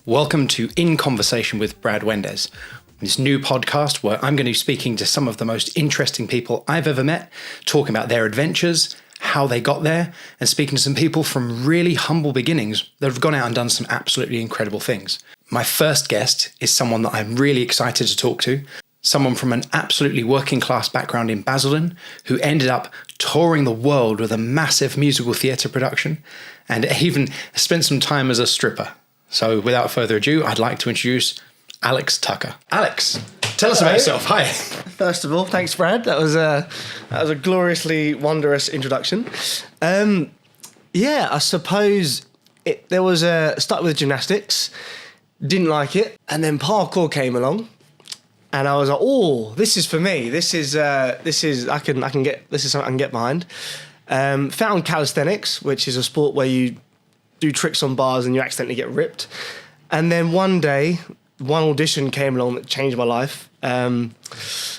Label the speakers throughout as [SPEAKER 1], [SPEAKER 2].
[SPEAKER 1] Welcome to In Conversation with Brad Wendes, this new podcast where I'm going to be speaking to some of the most interesting people I've ever met, talking about their adventures, how they got there, and speaking to some people from really humble beginnings that have gone out and done some absolutely incredible things. My first guest is someone that I'm really excited to talk to, someone from an absolutely working class background in Basildon who ended up touring the world with a massive musical theatre production and even spent some time as a stripper. So without further ado, I'd like to introduce Alex Tucker. Alex, tell us about yourself. Hi.
[SPEAKER 2] First of all, thanks, Brad. That was a gloriously wondrous introduction. I suppose there was started with gymnastics, didn't like it, and then parkour came along, and I was like, "Oh, this is for me. This is something I can get behind." Found calisthenics, which is a sport where you do tricks on bars and you accidentally get ripped. And then one day, one audition came along that changed my life,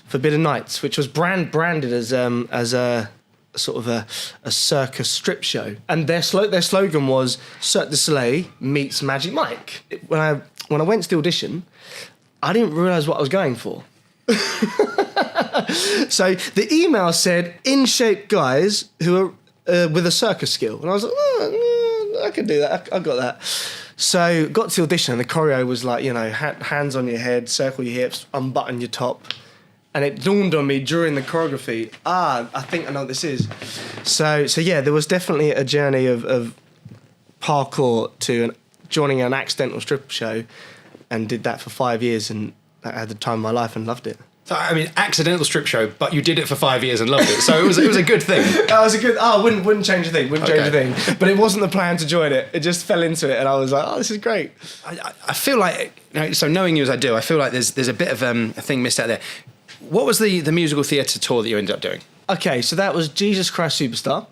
[SPEAKER 2] Forbidden Nights, which was branded as a sort of a circus strip show. And their slogan was Cirque du Soleil meets Magic Mike. When I went to the audition, I didn't realise what I was going for. So the email said, in shape guys who are with a circus skill. And I was like, I can do that. I got that. So got to the audition and the choreo was like, hands on your head, circle your hips, unbutton your top. And it dawned on me during the choreography, I think I know what this is. So yeah, there was definitely a journey of parkour to joining an accidental strip show, and did that for 5 years, and I had the time of my life and loved it.
[SPEAKER 1] So, I mean, accidental strip show, but you did it for 5 years and loved it. So it was a good thing.
[SPEAKER 2] Wouldn't change a thing. Change a thing. But it wasn't the plan to join it. It just fell into it, and I was like, this is great.
[SPEAKER 1] I feel like, so knowing you as I do, I feel like there's a bit of a thing missed out there. What was the musical theatre tour that you ended up doing? Okay,
[SPEAKER 2] so that was Jesus Christ Superstar,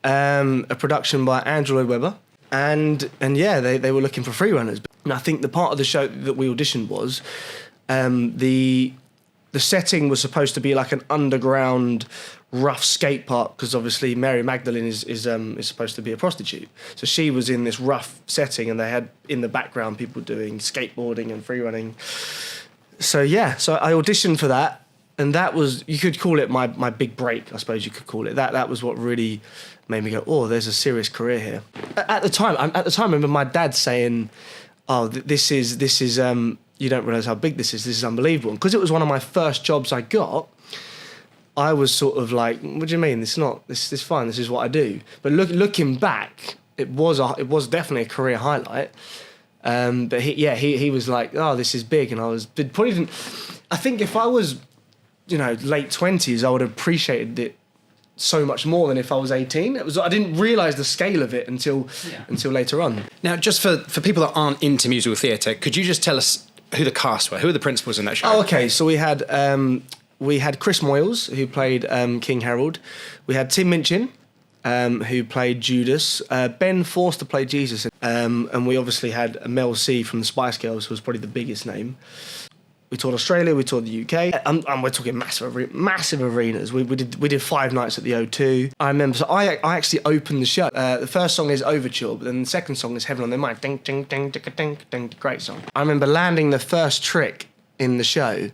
[SPEAKER 2] a production by Andrew Lloyd Webber, and yeah, they were looking for free runners. And I think the part of the show that we auditioned was the setting was supposed to be like an underground rough skate park, because obviously Mary Magdalene is supposed to be a prostitute. So she was in this rough setting, and they had in the background people doing skateboarding and free running. So yeah, so I auditioned for that, and that was, you could call it my big break, I suppose you could call it. That was what really made me go, oh, there's a serious career here. At the time, I remember my dad saying, oh, this is you don't realise how big this is unbelievable. And because it was one of my first jobs I got, I was sort of like, what do you mean? This is fine, this is what I do. But looking back, it was definitely a career highlight. But he was like, oh, this is big. And I think if I was, late 20s, I would have appreciated it so much more than if I was 18. I didn't realise the scale of it until later on.
[SPEAKER 1] Now, just for people that aren't into musical theatre, could you just tell us who the cast were? Who were the principals in that show?
[SPEAKER 2] Oh, okay. So we had Chris Moyles, who played King Harold. We had Tim Minchin, who played Judas. Ben Forster played Jesus. And we obviously had Mel C from the Spice Girls, who was probably the biggest name. We toured Australia, we toured the UK, and we're talking massive arenas. We did 5 nights at the O2. I remember, so I actually opened the show. The first song is Overture, but then the second song is Heaven on Their Mind. Ding, ding, ding, ding, ding, ding, great song. I remember landing the first trick in the show,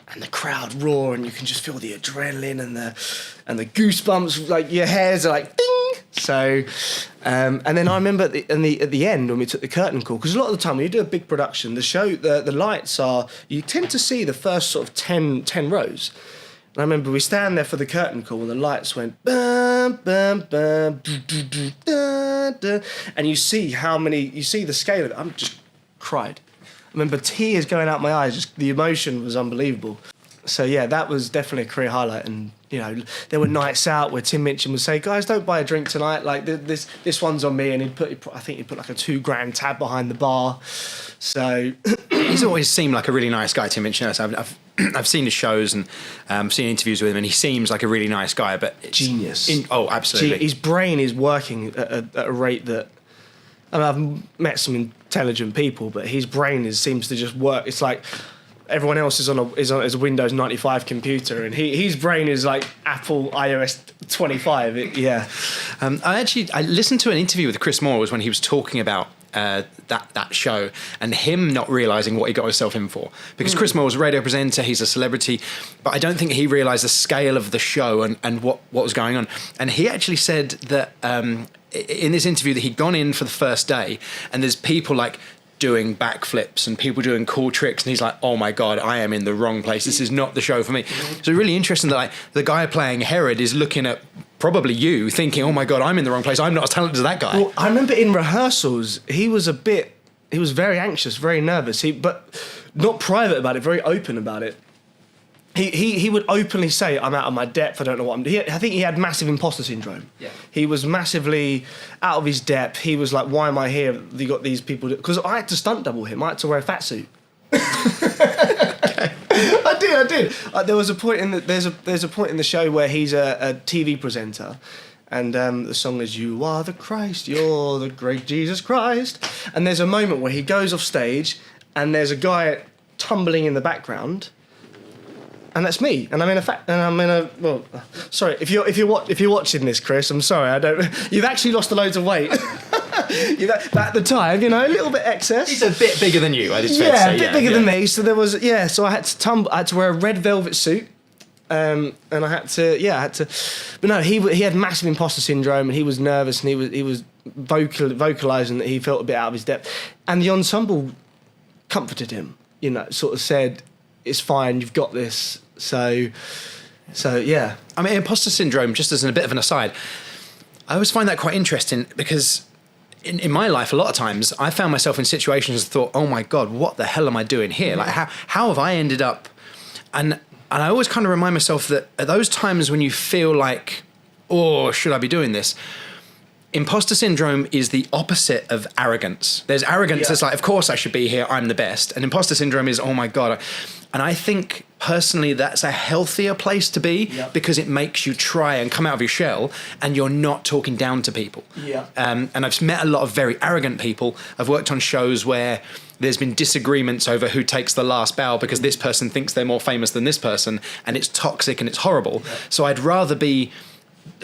[SPEAKER 2] and the crowd roar, and you can just feel the adrenaline and the goosebumps, like your hairs are like ding. So, and then I remember at the end when we took the curtain call, because a lot of the time when you do a big production, the show, the lights are, you tend to see the first sort of 10 rows. And I remember we stand there for the curtain call and the lights went bam, bam, bam, da, da, and you see the scale of it. I just cried. I remember tears going out my eyes, just the emotion was unbelievable. So yeah, that was definitely a career highlight. And there were nights out where Tim Minchin would say, guys, don't buy a drink tonight, like this one's on me, and I think he'd put like a $2,000 tab behind the bar. So
[SPEAKER 1] he's always seemed like a really nice guy, Tim Minchin. I've seen his shows and seen interviews with him, and he seems like a really nice guy, but
[SPEAKER 2] genius.
[SPEAKER 1] Absolutely.
[SPEAKER 2] His brain is working at a rate that, I've met some intelligent people, but his brain seems to just work. It's like everyone else is on a Windows 95 computer, and his brain is like Apple iOS 25. I listened to an interview with Chris Moore when he was talking about
[SPEAKER 1] that show, and him not realizing what he got himself in for. Because Chris Moyle's a radio presenter, he's a celebrity, but I don't think he realized the scale of the show and what was going on. And he actually said that in this interview that he'd gone in for the first day, and there's people like doing backflips and people doing cool tricks, and he's like, oh my god, I am in the wrong place, this is not the show for me. So really interesting that like the guy playing Herod is looking at probably you thinking, oh my god, I'm in the wrong place, I'm not as talented as that guy.
[SPEAKER 2] Well, I remember in rehearsals he was very anxious, very nervous, but not private about it, very open about it. He would openly say, I'm out of my depth, I don't know what I'm doing. I think he had massive imposter syndrome. Yeah. He was massively out of his depth. He was like, why am I here? You got these people... Because I had to stunt double him. I had to wear a fat suit. I did. There was a point in there's a point in the show where he's a TV presenter, and the song is "You Are the Christ, You're the Great Jesus Christ," and there's a moment where he goes off stage, and there's a guy tumbling in the background. And that's me, and well, sorry if you're watching this, Chris. I'm sorry, You've actually lost a loads of weight. But at the time, a little bit excess.
[SPEAKER 1] He's a bit bigger than you. I just
[SPEAKER 2] a bit bigger than me. So there was So I had to wear a red velvet suit, and I had to. But no, he had massive imposter syndrome, and he was nervous, and he was vocalizing that he felt a bit out of his depth, and the ensemble comforted him. Sort of said, it's fine, you've got this. So yeah.
[SPEAKER 1] I mean, imposter syndrome, just as a bit of an aside, I always find that quite interesting because in my life, a lot of times, I found myself in situations and thought, oh my God, what the hell am I doing here? Like, how have I ended up? And I always kind of remind myself that at those times when you feel like, oh, should I be doing this? Imposter syndrome is the opposite of arrogance. There's arrogance that's like, of course I should be here, I'm the best. And imposter syndrome is, oh my God. And I think personally that's a healthier place to be because it makes you try and come out of your shell and you're not talking down to people. And I've met a lot of very arrogant people. I've worked on shows where there's been disagreements over who takes the last bow because this person thinks they're more famous than this person, and it's toxic and it's horrible. So I'd rather be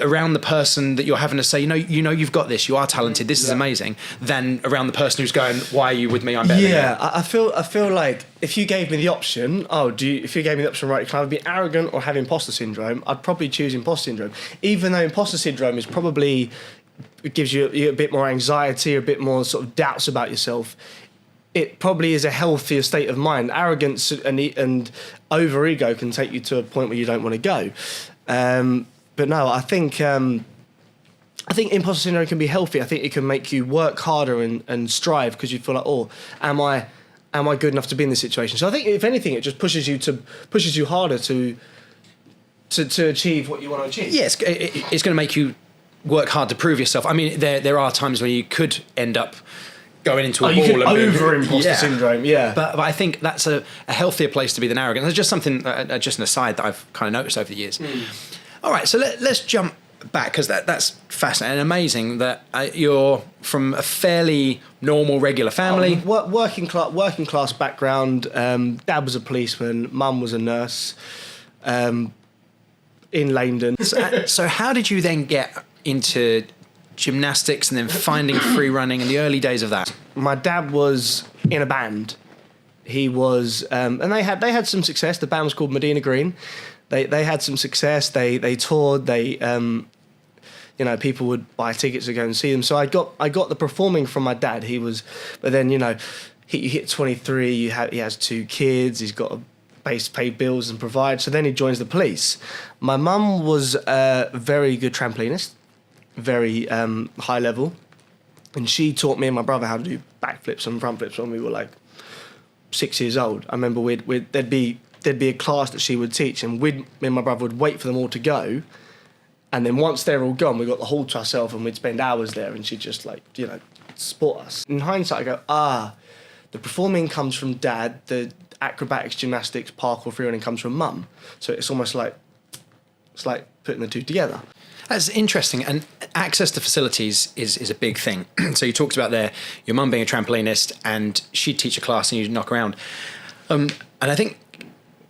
[SPEAKER 1] around the person that you're having to say, you've got this, you are talented, this is amazing, than around the person who's going, why are you with me, I'm better than you.
[SPEAKER 2] I feel like if you gave me the option, if you gave me the option, right, you can either be arrogant or have imposter syndrome, I'd probably choose imposter syndrome, even though imposter syndrome is probably, it gives you a bit more anxiety, a bit more sort of doubts about yourself. It probably is a healthier state of mind. Arrogance and over ego can take you to a point where you don't want to go. But no, I think imposter syndrome can be healthy. I think it can make you work harder and strive because you feel like, oh, am I good enough to be in this situation? So I think if anything, it just pushes you harder to achieve what you want to achieve.
[SPEAKER 1] Yes, it's going to make you work hard to prove yourself. I mean, there are times when you could end up going into a wall and
[SPEAKER 2] over imposter syndrome,
[SPEAKER 1] But I think that's a healthier place to be than arrogance. It's just something, just an aside that I've kind of noticed over the years. All right, so let's jump back because that's fascinating and amazing that you're from a fairly normal, regular family.
[SPEAKER 2] Working class background. Dad was a policeman. Mum was a nurse in Leyden.
[SPEAKER 1] So how did you then get into gymnastics and then finding free running in the early days of that?
[SPEAKER 2] My dad was in a band. He was, and they had some success. The band was called Medina Green. They had some success. They toured. People would buy tickets to go and see them. So I got the performing from my dad. But then he hit 23. He has 2 kids. He's got a base to pay bills and provide. So then he joins the police. My mum was a very good trampolinist, very high level, and she taught me and my brother how to do backflips and front flips when we were like 6 years old. I remember there'd be a class that she would teach, and me and my brother would wait for them all to go, and then once they're all gone, we got the hall to ourselves, and we'd spend hours there, and she'd just sport us. In hindsight, I go, the performing comes from dad, the acrobatics, gymnastics, parkour, free running comes from mum. So it's almost like putting the two together.
[SPEAKER 1] That's interesting, and access to facilities is a big thing. So you talked about your mum being a trampolinist, and she'd teach a class and you'd knock around. And I think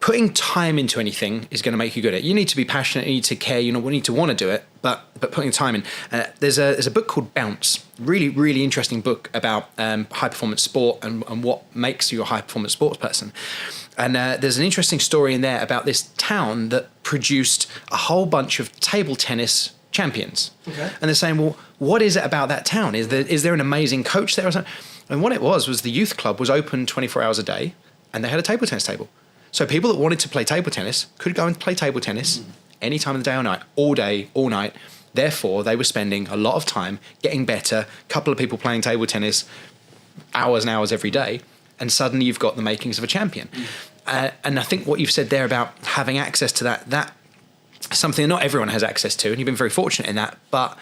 [SPEAKER 1] putting time into anything is going to make you good at it. You need to be passionate, you need to care, you need to want to do it, but putting time in. There's a book called Bounce, really, really interesting book about high performance sport and what makes you a high performance sports person. And there's an interesting story in there about this town that produced a whole bunch of table tennis champions. Okay. And they're saying, well, what is it about that town? Is there an amazing coach there or something? And what it was the youth club was open 24 hours a day, and they had a table tennis table. So people that wanted to play table tennis could go and play table tennis any time of the day or night, all day, all night. Therefore, they were spending a lot of time getting better, a couple of people playing table tennis hours and hours every day, and suddenly you've got the makings of a champion. And I think what you've said there about having access to that's something that not everyone has access to, and you've been very fortunate in that, but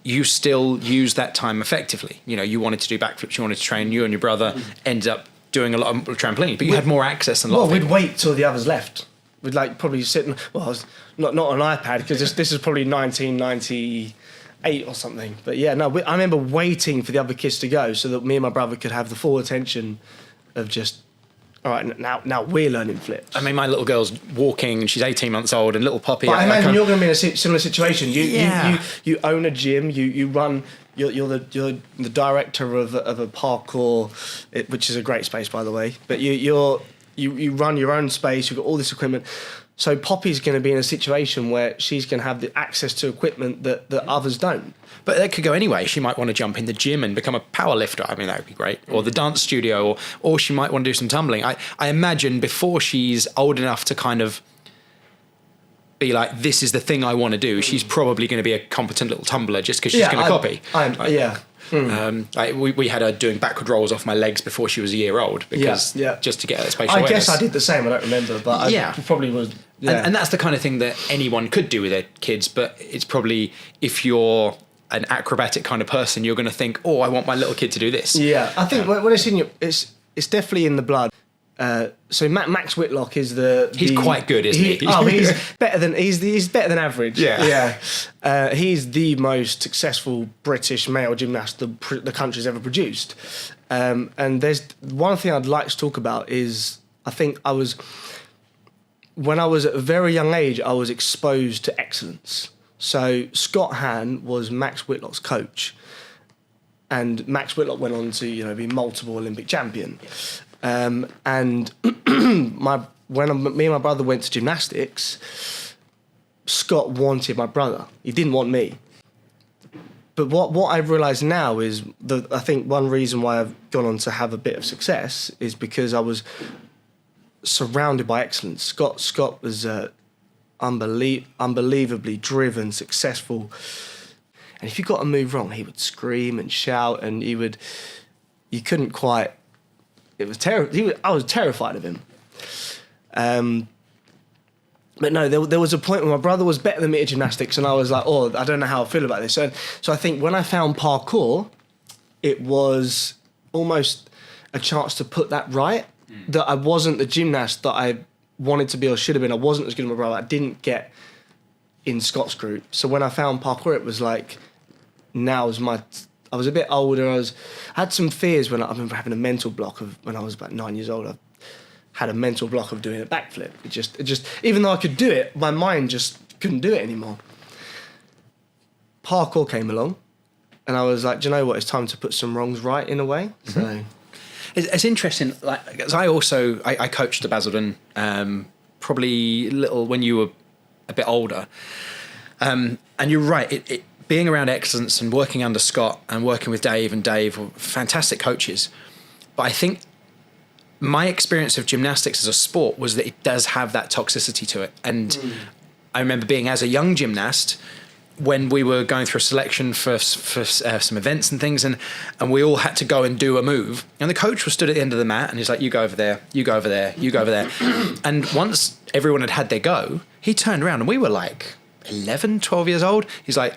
[SPEAKER 1] you still use that time effectively. You wanted to do backflips, you wanted to train, you and your brother ended up doing a lot of trampoline, but you had more access than a lot of people.
[SPEAKER 2] We'd wait till the others left. We'd probably sit and, I was not on an iPad, because this is probably 1998 or something. But yeah, no, I remember waiting for the other kids to go so that me and my brother could have the full attention of just, all right, now we're learning flips.
[SPEAKER 1] I mean, my little girl's walking and she's 18 months old, and little Poppy.
[SPEAKER 2] But I imagine you're going to be in a similar situation. You own a gym, you run. You're the director of a parkour, which is a great space, by the way. But you run your own space. You've got all this equipment. So Poppy's going to be in a situation where she's going to have the access to equipment that others don't.
[SPEAKER 1] But that could go anyway. She might want to jump in the gym and become a power lifter. I mean, that would be great. Or the dance studio, or she might want to do some tumbling. I imagine before she's old enough to kind of be like, this is the thing I want to do, she's probably going to be a competent little tumbler just because she's going to copy. We had her doing backward rolls off my legs before she was a year old, because just to get her spatial awareness.
[SPEAKER 2] I guess I did the same. I don't remember, but I probably was. Yeah.
[SPEAKER 1] And that's the kind of thing that anyone could do with their kids, but it's probably, if you're an acrobatic kind of person, you're going to think, oh, I want my little kid to do this.
[SPEAKER 2] Yeah, I think when it's in you, it's definitely in the blood. So Max Whitlock is
[SPEAKER 1] he's quite good, isn't he?
[SPEAKER 2] He's better than he's better than average.
[SPEAKER 1] Yeah.
[SPEAKER 2] He's the most successful British male gymnast the country's ever produced. And there's one thing I'd like to talk about is, I think when I was at a very young age, I was exposed to excellence. So Scott Hann was Max Whitlock's coach, and Max Whitlock went on to be multiple Olympic champion. And when me and my brother went to gymnastics, Scott wanted my brother. He didn't want me. But what I've realised now is that I think one reason why I've gone on to have a bit of success is because I was surrounded by excellence. Scott was unbelievably driven, successful. And if you got a move wrong, he would scream and shout, and you couldn't quite. It was terrible. I was terrified of him. But no, there was a point where my brother was better than me at gymnastics, and I was like, oh, I don't know how I feel about this. So I think when I found parkour, it was almost a chance to put that right. That I wasn't the gymnast that I wanted to be or should have been. I wasn't as good as my brother. I didn't get in Scott's group. So when I found parkour, it was like, I was a bit older. I had some fears when I remember having a mental block when I was about 9 years old. I had a mental block of doing a backflip. It just even though I could do it, my mind just couldn't do it anymore. Parkour came along, and I was like, do you know what? It's time to put some wrongs right in a way. Mm-hmm. So
[SPEAKER 1] it's interesting. Like, 'cause I coached at Basildon, probably little when you were a bit older, and you're right. Being around excellence and working under Scott and working with Dave were fantastic coaches. But I think my experience of gymnastics as a sport was that it does have that toxicity to it. And I remember being, as a young gymnast, when we were going through a selection for some events and things, and we all had to go and do a move. And the coach was stood at the end of the mat, and he's like, you go over there, you go over there, you go over there. And once everyone had their go, he turned around, and we were like 11, 12 years old. He's like,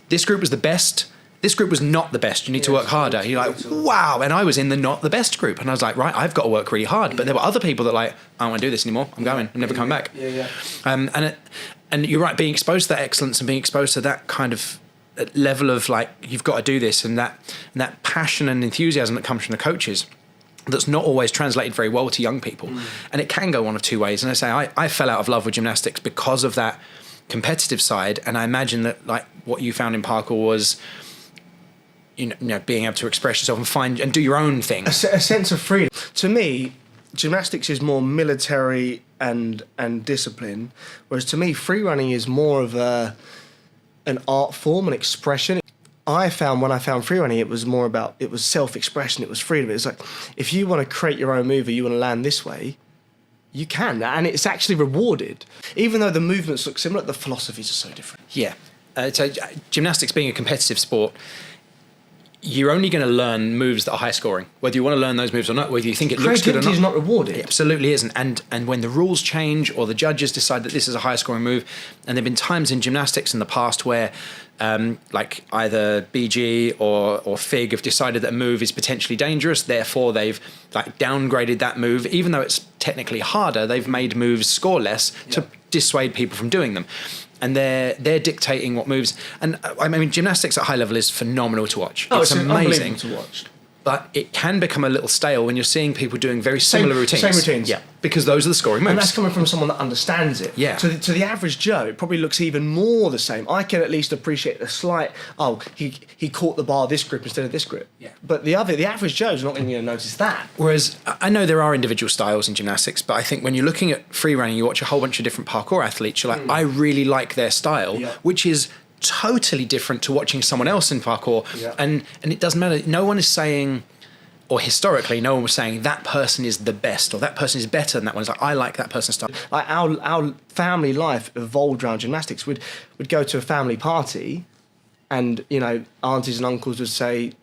[SPEAKER 1] this group was the best. This group was not the best. You need to work harder. You're like, wow. And I was in the not the best group. And I was like, right, I've got to work really hard. But there were other people that I don't want to do this anymore. I'm going. I'm never coming back.
[SPEAKER 2] Yeah.
[SPEAKER 1] And you're right, being exposed to that excellence and being exposed to that kind of level of you've got to do this, and that passion and enthusiasm that comes from the coaches. that's not always translated very well to young people. And it can go one of two ways. And I say, I fell out of love with gymnastics because of that competitive side. And I imagine that like what you found in parkour was, you know, being able to express yourself and find and do your own thing.
[SPEAKER 2] A sense of freedom. To me, gymnastics is more military and discipline, whereas to me, free running is more of an art form, an expression. I found when I found free running, it was more about, it was self-expression, it was freedom. It was like, if you want to create your own move or you want to land this way, you can, and it's actually rewarded. Even though the movements look similar, the philosophies are so different.
[SPEAKER 1] Yeah. So gymnastics being a competitive sport, you're only going to learn moves that are high scoring, whether you want to learn those moves or not, whether you think it looks good or not.
[SPEAKER 2] Creativity is not rewarded.
[SPEAKER 1] It absolutely isn't. And when the rules change or the judges decide that this is a high scoring move, and there have been times in gymnastics in the past where like either BG or FIG have decided that a move is potentially dangerous, therefore they've like downgraded that move, even though it's technically harder, they've made moves score less to dissuade people from doing them. And they're dictating what moves. And I mean, gymnastics at high level is phenomenal to watch.
[SPEAKER 2] Oh,
[SPEAKER 1] it's amazing
[SPEAKER 2] unbelievable to watch.
[SPEAKER 1] But it can become a little stale when you're seeing people doing very similar routines.
[SPEAKER 2] Same routines.
[SPEAKER 1] Yeah, because those are the scoring moves.
[SPEAKER 2] And that's coming from someone that understands it.
[SPEAKER 1] Yeah.
[SPEAKER 2] To the average Joe, it probably looks even more the same. I can at least appreciate the slight, he caught the bar this grip instead of this grip.
[SPEAKER 1] Yeah.
[SPEAKER 2] But the average Joe's not going to notice that.
[SPEAKER 1] Whereas I know there are individual styles in gymnastics, but I think when you're looking at free running, you watch a whole bunch of different parkour athletes, you're like, I really like their style, which is totally different to watching someone else in parkour.
[SPEAKER 2] Yeah.
[SPEAKER 1] And it doesn't matter. No one is saying, or historically, no one was saying that person is the best or that person is better than that one. It's like, I like that person's style.
[SPEAKER 2] Like our family life evolved around gymnastics. We'd go to a family party, and you know, aunties and uncles would say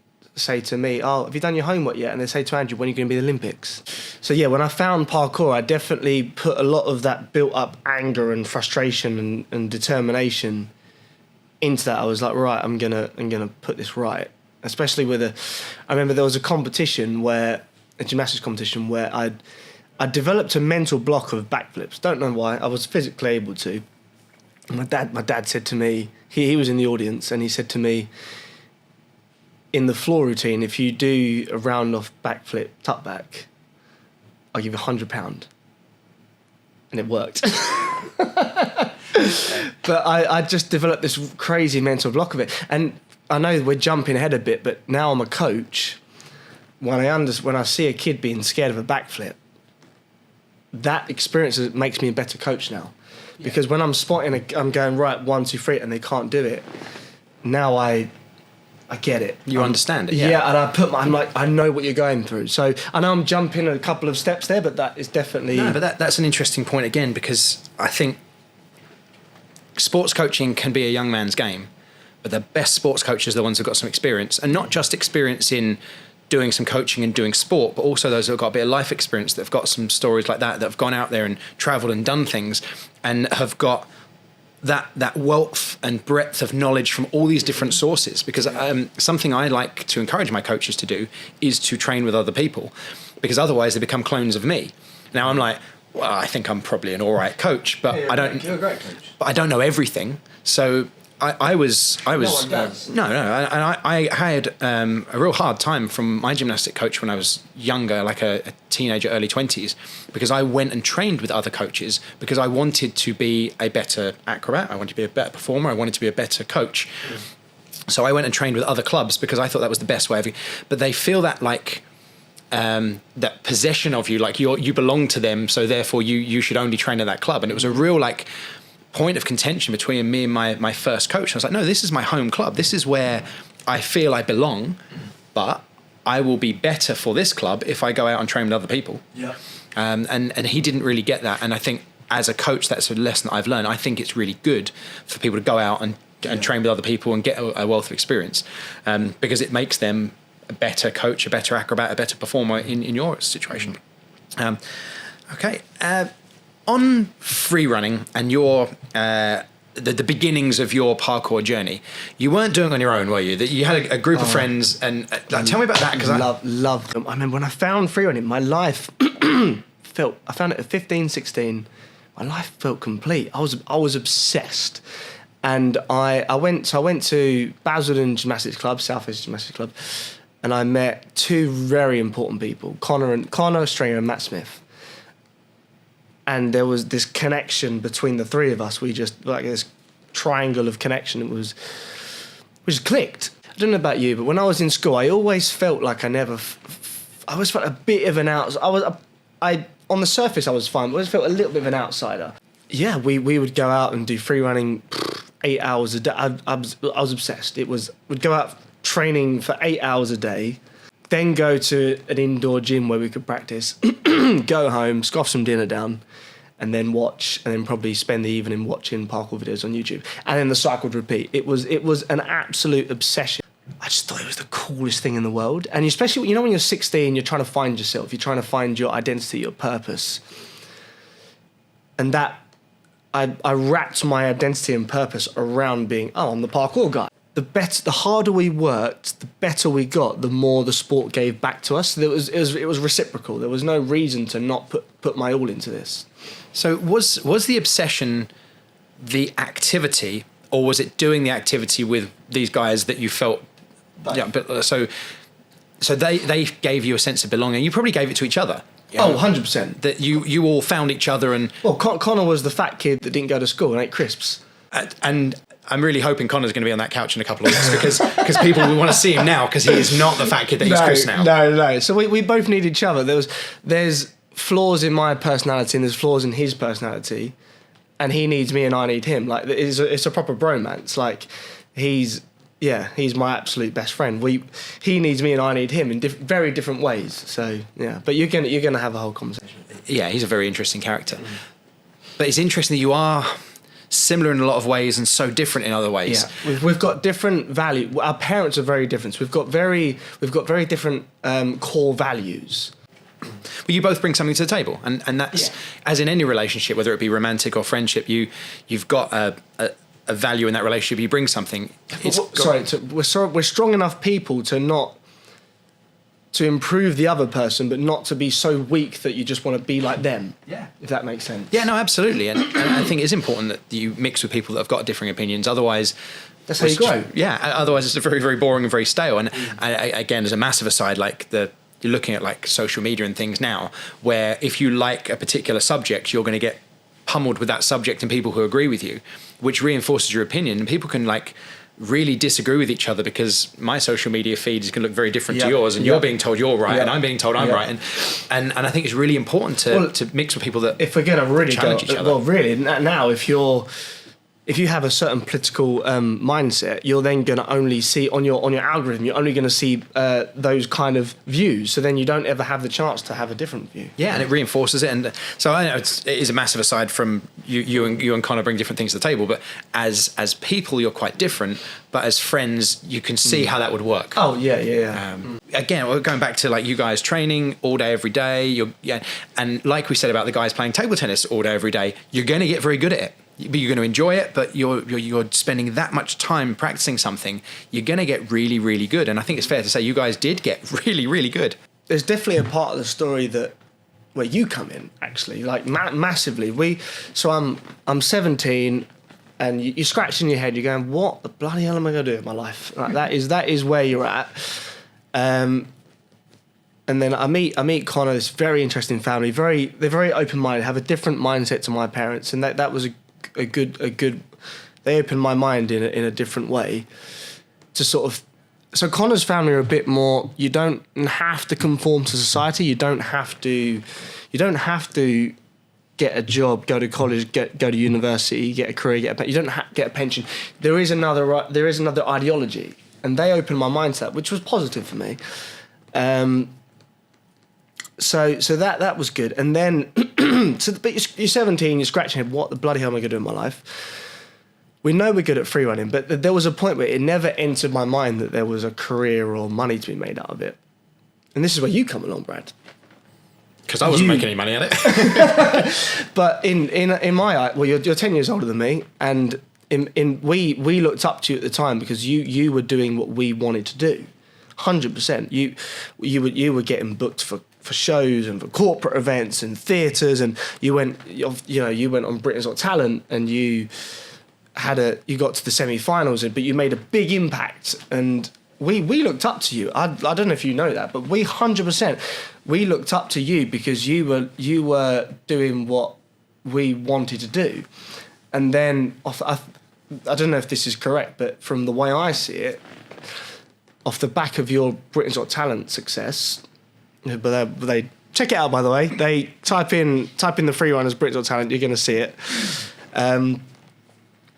[SPEAKER 2] to me, "Oh, have you done your homework yet?" And they say to Andrew, "When are you going to be at the Olympics?" So yeah, when I found parkour, I definitely put a lot of that built-up anger and frustration and determination into that. I was like, right, I'm gonna put this right. Especially I remember there was a gymnastics competition where I developed a mental block of backflips. Don't know why. I was physically able to. And my dad said to me, he was in the audience, and he said to me, in the floor routine, if you do a round off backflip tuck back, I'll give you £100. And it worked. But I just developed this crazy mental block of it. And I know we're jumping ahead a bit, but now I'm a coach. When I see a kid being scared of a backflip, that experience makes me a better coach now. Yeah. Because when I'm spotting, I'm going right 1, 2, 3, and they can't do it. Now I get it.
[SPEAKER 1] You understand it.
[SPEAKER 2] Yeah, and I'm like, I know what you're going through. So I know I'm jumping a couple of steps there, but that is definitely.
[SPEAKER 1] No, but that's an interesting point again, because I think sports coaching can be a young man's game. But the best sports coaches are the ones who've got some experience, and not just experience in doing some coaching and doing sport, but also those who've got a bit of life experience, that have got some stories like that have gone out there and travelled and done things, and have got that wealth and breadth of knowledge from all these different sources. Because something I like to encourage my coaches to do is to train with other people, because otherwise they become clones of me. Now I'm like, well, I think I'm probably an all right coach, but
[SPEAKER 2] you're a great coach.
[SPEAKER 1] But I don't know everything, so. I was
[SPEAKER 2] no one does.
[SPEAKER 1] No, and I had a real hard time from my gymnastic coach when I was younger, like a teenager, early 20s, because I went and trained with other coaches because I wanted to be a better acrobat, I wanted to be a better performer, I wanted to be a better coach. So I went and trained with other clubs because I thought that was the best way of it. But they feel that like that possession of you, like you belong to them, so therefore you should only train at that club. And it was a real like point of contention between me and my first coach. I was like, no, this is my home club. This is where I feel I belong, but I will be better for this club if I go out and train with other people.
[SPEAKER 2] Yeah.
[SPEAKER 1] And he didn't really get that. And I think as a coach, that's a lesson that I've learned. I think it's really good for people to go out and train with other people and get a wealth of experience, because it makes them a better coach, a better acrobat, a better performer in your situation. Okay. On free running and your the beginnings of your parkour journey, you weren't doing it on your own, were you? That you had a group of friends, and tell me about that, because
[SPEAKER 2] I love them. I mean, when I found free running, my life I found it at 15, 16. My life felt complete. I was obsessed, and I went to Basildon Gymnastics Club, South East Gymnastics Club, and I met two very important people, Connor Stringer and Matt Smith. And there was this connection between the three of us. We just, like this triangle of connection, it was clicked. I don't know about you, but when I was in school, I always felt like I always felt a bit of an outsider. On the surface, I was fine, but I always felt a little bit of an outsider. Yeah, we would go out and do free running 8 hours a day. I was obsessed. We'd go out training for 8 hours a day, then go to an indoor gym where we could practice, go home, scoff some dinner down, and then watch, and then probably spend the evening watching parkour videos on YouTube. And then the cycle would repeat. It was an absolute obsession. I just thought it was the coolest thing in the world. And especially, you know, when you're 16, you're trying to find yourself, you're trying to find your identity, your purpose. And that, I wrapped my identity and purpose around being, I'm the parkour guy. The harder we worked, the better we got, the more the sport gave back to us. It was reciprocal. There was no reason to not put my all into this.
[SPEAKER 1] So was the obsession the activity, or was it doing the activity with these guys that you felt? Yeah, but so they gave you a sense of belonging. You probably gave it to each other.
[SPEAKER 2] Oh, 100%.
[SPEAKER 1] That you all found each other and.
[SPEAKER 2] Well, Connor was the fat kid that didn't go to school and ate crisps.
[SPEAKER 1] And I'm really hoping Connor's going to be on that couch in a couple of weeks because people will want to see him now, because he is not the fat kid that eats crisps now.
[SPEAKER 2] No. So we both need each other. There's flaws in my personality and there's flaws in his personality, and he needs me and I need him. Like it's a proper bromance. Like he's my absolute best friend. He needs me and I need him in very different ways. So yeah, but you're gonna have a whole conversation.
[SPEAKER 1] Yeah, he's a very interesting character. But it's interesting that you are similar in a lot of ways and so different in other ways.
[SPEAKER 2] Yeah, we've got different value. Our parents are very different. So we've got very different core values.
[SPEAKER 1] Well, you both bring something to the table, and that's as in any relationship, whether it be romantic or friendship. You've got a value in that relationship. You bring something.
[SPEAKER 2] We're strong enough people to improve the other person, but not to be so weak that you just want to be like them. Yeah, if that makes sense.
[SPEAKER 1] Yeah, no, absolutely, and I think it's important that you mix with people that have got differing opinions. Otherwise,
[SPEAKER 2] that's how you grow.
[SPEAKER 1] Yeah, otherwise it's very, very boring and very stale. And again, as a massive aside, like you're looking at like social media and things now, where if you like a particular subject, you're going to get pummeled with that subject and people who agree with you, which reinforces your opinion, and people can like really disagree with each other because my social media feed is going to look very different to yours, and you're being told you're right and I'm being told I'm right, and I think it's really important to mix with people that
[SPEAKER 2] if we're going to really
[SPEAKER 1] challenge each other.
[SPEAKER 2] Well, really now if you have a certain political mindset, you're then going to only see on your algorithm, you're only going to see those kind of views. So then you don't ever have the chance to have a different view.
[SPEAKER 1] Yeah, and it reinforces it. And so I know it is a massive aside from you and Connor bring different things to the table. But as people, you're quite different. But as friends, you can see how that would work.
[SPEAKER 2] Oh yeah.
[SPEAKER 1] Again, we're going back to like you guys training all day, every day. And like we said about the guys playing table tennis all day, every day, you're going to get very good at it. But you're going to enjoy it, but you're spending that much time practicing something, you're going to get really, really good. And I think it's fair to say you guys did get really, really good.
[SPEAKER 2] There's definitely a part of the story where you come in, actually, like massively. I'm 17, and you're scratching your head. You're going, "What the bloody hell am I going to do with my life?" Like that is where you're at. And then I meet Connor, this very interesting family. They're very open-minded, have a different mindset to my parents, and that was a good. They opened my mind in a different way to sort of. So Connor's family are a bit more. You don't have to conform to society. You don't have to get a job, go to college, go to university, get a career, you don't get a pension. There is another ideology, and they opened my mind to that, which was positive for me. So that was good. And then, but you're 17, you're scratching your head, what the bloody hell am I going to do in my life? We know we're good at free running, but there was a point where it never entered my mind that there was a career or money to be made out of it. And this is where you come along, Brad.
[SPEAKER 1] Because I wasn't making any money at it.
[SPEAKER 2] But in my eye, well, you're 10 years older than me, and we looked up to you at the time because you were doing what we wanted to do, 100%. You were getting booked for shows and for corporate events and theatres, and you went on Britain's Got Talent, and you got to the semi-finals, but you made a big impact, and we looked up to you. I don't know if you know that, but we 100% we looked up to you because you were doing what we wanted to do, and then I don't know if this is correct, but from the way I see it, off the back of your Britain's Got Talent success, but they check it out, by the way. They type in the free runners Britain's Got Talent, you're going to see it.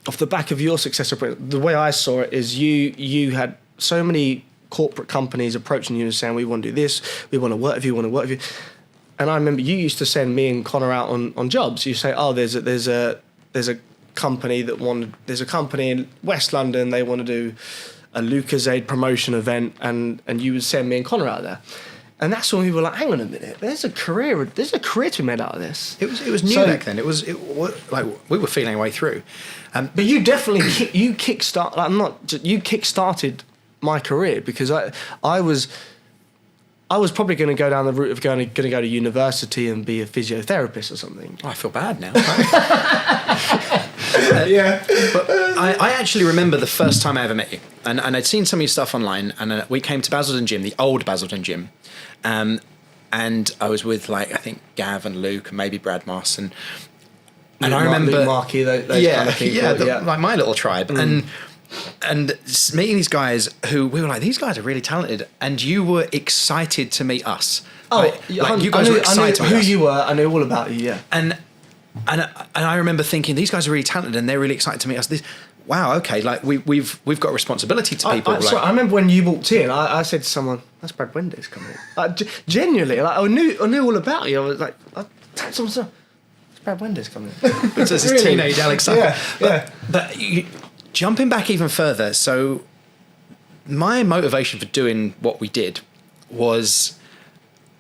[SPEAKER 2] Off the back of your success, the way I saw it is you had so many corporate companies approaching you and saying, we want to do this, we want to work with you, And I remember you used to send me and Connor out on jobs. You say, oh, there's a company there's a company in West London, they want to do a Lucozade promotion event, and you would send me and Connor out there. And that's when we were like, hang on a minute, there's a career to be made out of this.
[SPEAKER 1] It was new back then. It was like we were feeling our way through.
[SPEAKER 2] But you definitely kickstarted my career, because I was probably going to go down the route of going to go to university and be a physiotherapist or something.
[SPEAKER 1] Oh, I feel bad now.
[SPEAKER 2] Yeah.
[SPEAKER 1] But I actually remember the first time I ever met you. And I'd seen some of your stuff online, and we came to Basildon Gym, the old Basildon Gym. And I was with, like, I think Gav and Luke and maybe Brad Moss. And I remember...
[SPEAKER 2] Luke Markey, those kind of people.
[SPEAKER 1] Like my little tribe. And meeting these guys who we were like, these guys are really talented, and you were excited to meet us.
[SPEAKER 2] Oh,
[SPEAKER 1] like you guys were excited to meet
[SPEAKER 2] who
[SPEAKER 1] us.
[SPEAKER 2] you were. I knew all about you. Yeah.
[SPEAKER 1] And I remember thinking, these guys are really talented, and they're really excited to meet us. Wow, okay, like we've got a responsibility to people.
[SPEAKER 2] I remember when you walked in, I said to someone, "That's Brad Wendes coming in." Genuinely, like I knew all about you. I was like, I told someone, "It's Brad Wendes coming in."
[SPEAKER 1] It's this really? Teenage Alexander.
[SPEAKER 2] Yeah.
[SPEAKER 1] But jumping back even further, so my motivation for doing what we did was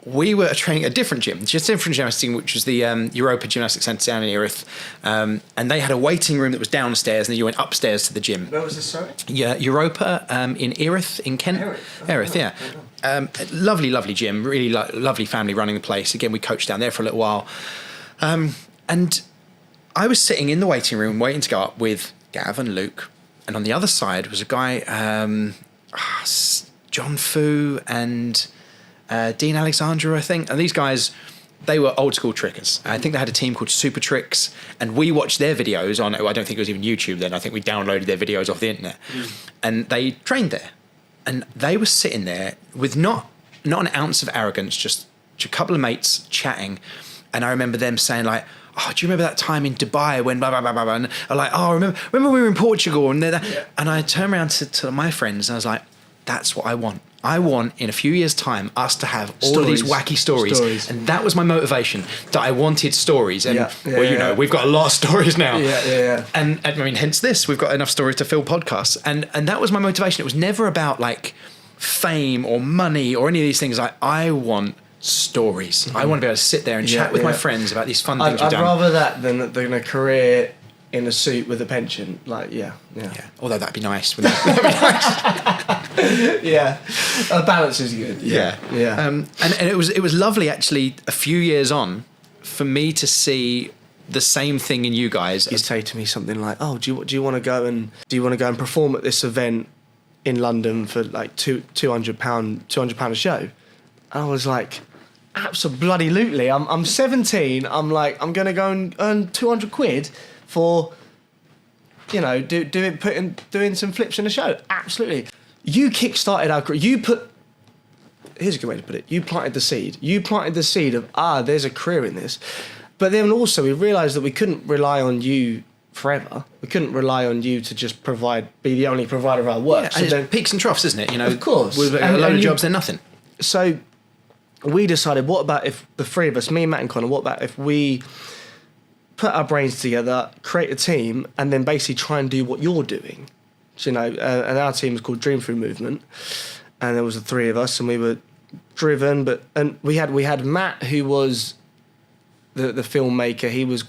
[SPEAKER 1] we were training at a different gym, just a different gymnastics team, which was the Europa Gymnastics Centre down in Erith. And they had a waiting room that was downstairs, and then you went upstairs to the gym.
[SPEAKER 2] Where was this, sorry?
[SPEAKER 1] Yeah, Europa in Erith, in Kent. Erith, yeah. Lovely, lovely gym, really lovely family running the place. Again, we coached down there for a little while. And I was sitting in the waiting room waiting to go up with Gav and Luke. And on the other side was a guy, John Fu and... Dean Alexandra, I think. And these guys, they were old school trickers. I think they had a team called Super Tricks, and we watched their videos on, I don't think it was even YouTube then, I think we downloaded their videos off the internet. And they trained there. And they were sitting there with not an ounce of arrogance, just a couple of mates chatting. And I remember them saying like, oh, do you remember that time in Dubai when blah, blah, blah, blah, blah? And I'm like, oh, remember we were in Portugal? And and I turned around to my friends and I was like, that's what I want. I want, in a few years' time, us to have all of these wacky stories. And that was my motivation, that I wanted stories. And, we've got a lot of stories now.
[SPEAKER 2] Yeah.
[SPEAKER 1] And I mean, hence this, we've got enough stories to fill podcasts. And that was my motivation. It was never about, like, fame or money or any of these things. I want stories. I want to be able to sit there and chat with my friends about these fun things we've done.
[SPEAKER 2] I'd rather that than a career in a suit with a pension, yeah.
[SPEAKER 1] Although that'd be nice, wouldn't it? That'd be nice.
[SPEAKER 2] Yeah, a balance is good.
[SPEAKER 1] Yeah. And it was lovely actually. A few years on, for me to see the same thing in you guys.
[SPEAKER 2] You'd say to me something like, "Oh, do you want to go and perform at this event in London for like £200 a show?" And I was like, absolutely. I'm 17. I'm like, I'm going to go and earn 200 quid. For, doing some flips in a show. Absolutely. You kick-started our career. Here's a good way to put it. You planted the seed. You planted the seed of, there's a career in this. But then also we realised that we couldn't rely on you forever. We couldn't rely on you to just be the only provider of our work.
[SPEAKER 1] Yeah, and it's peaks and troughs, isn't it?
[SPEAKER 2] Of course.
[SPEAKER 1] With a load of jobs, they're nothing.
[SPEAKER 2] So we decided, what about if the three of us, me, Matt and Connor, what about if we put our brains together, create a team, and then basically try and do what you're doing. So, and our team was called Dream Through Movement, and there was the three of us, and we were driven. And we had Matt, who was the filmmaker. He was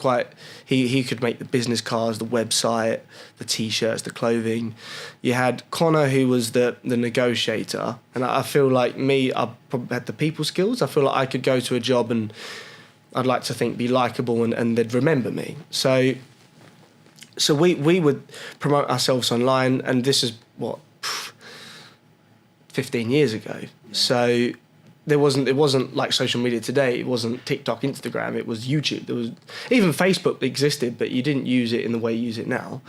[SPEAKER 2] he could make the business cards, the website, the t-shirts, the clothing. You had Connor, who was the negotiator, and I feel like I probably had the people skills. I feel like I could go to a job and I'd like to think be likeable and they'd remember me. So we would promote ourselves online, and this is 15 years ago. So it wasn't like social media today. It wasn't TikTok, Instagram. It was YouTube. There was even Facebook existed, but you didn't use it in the way you use it now.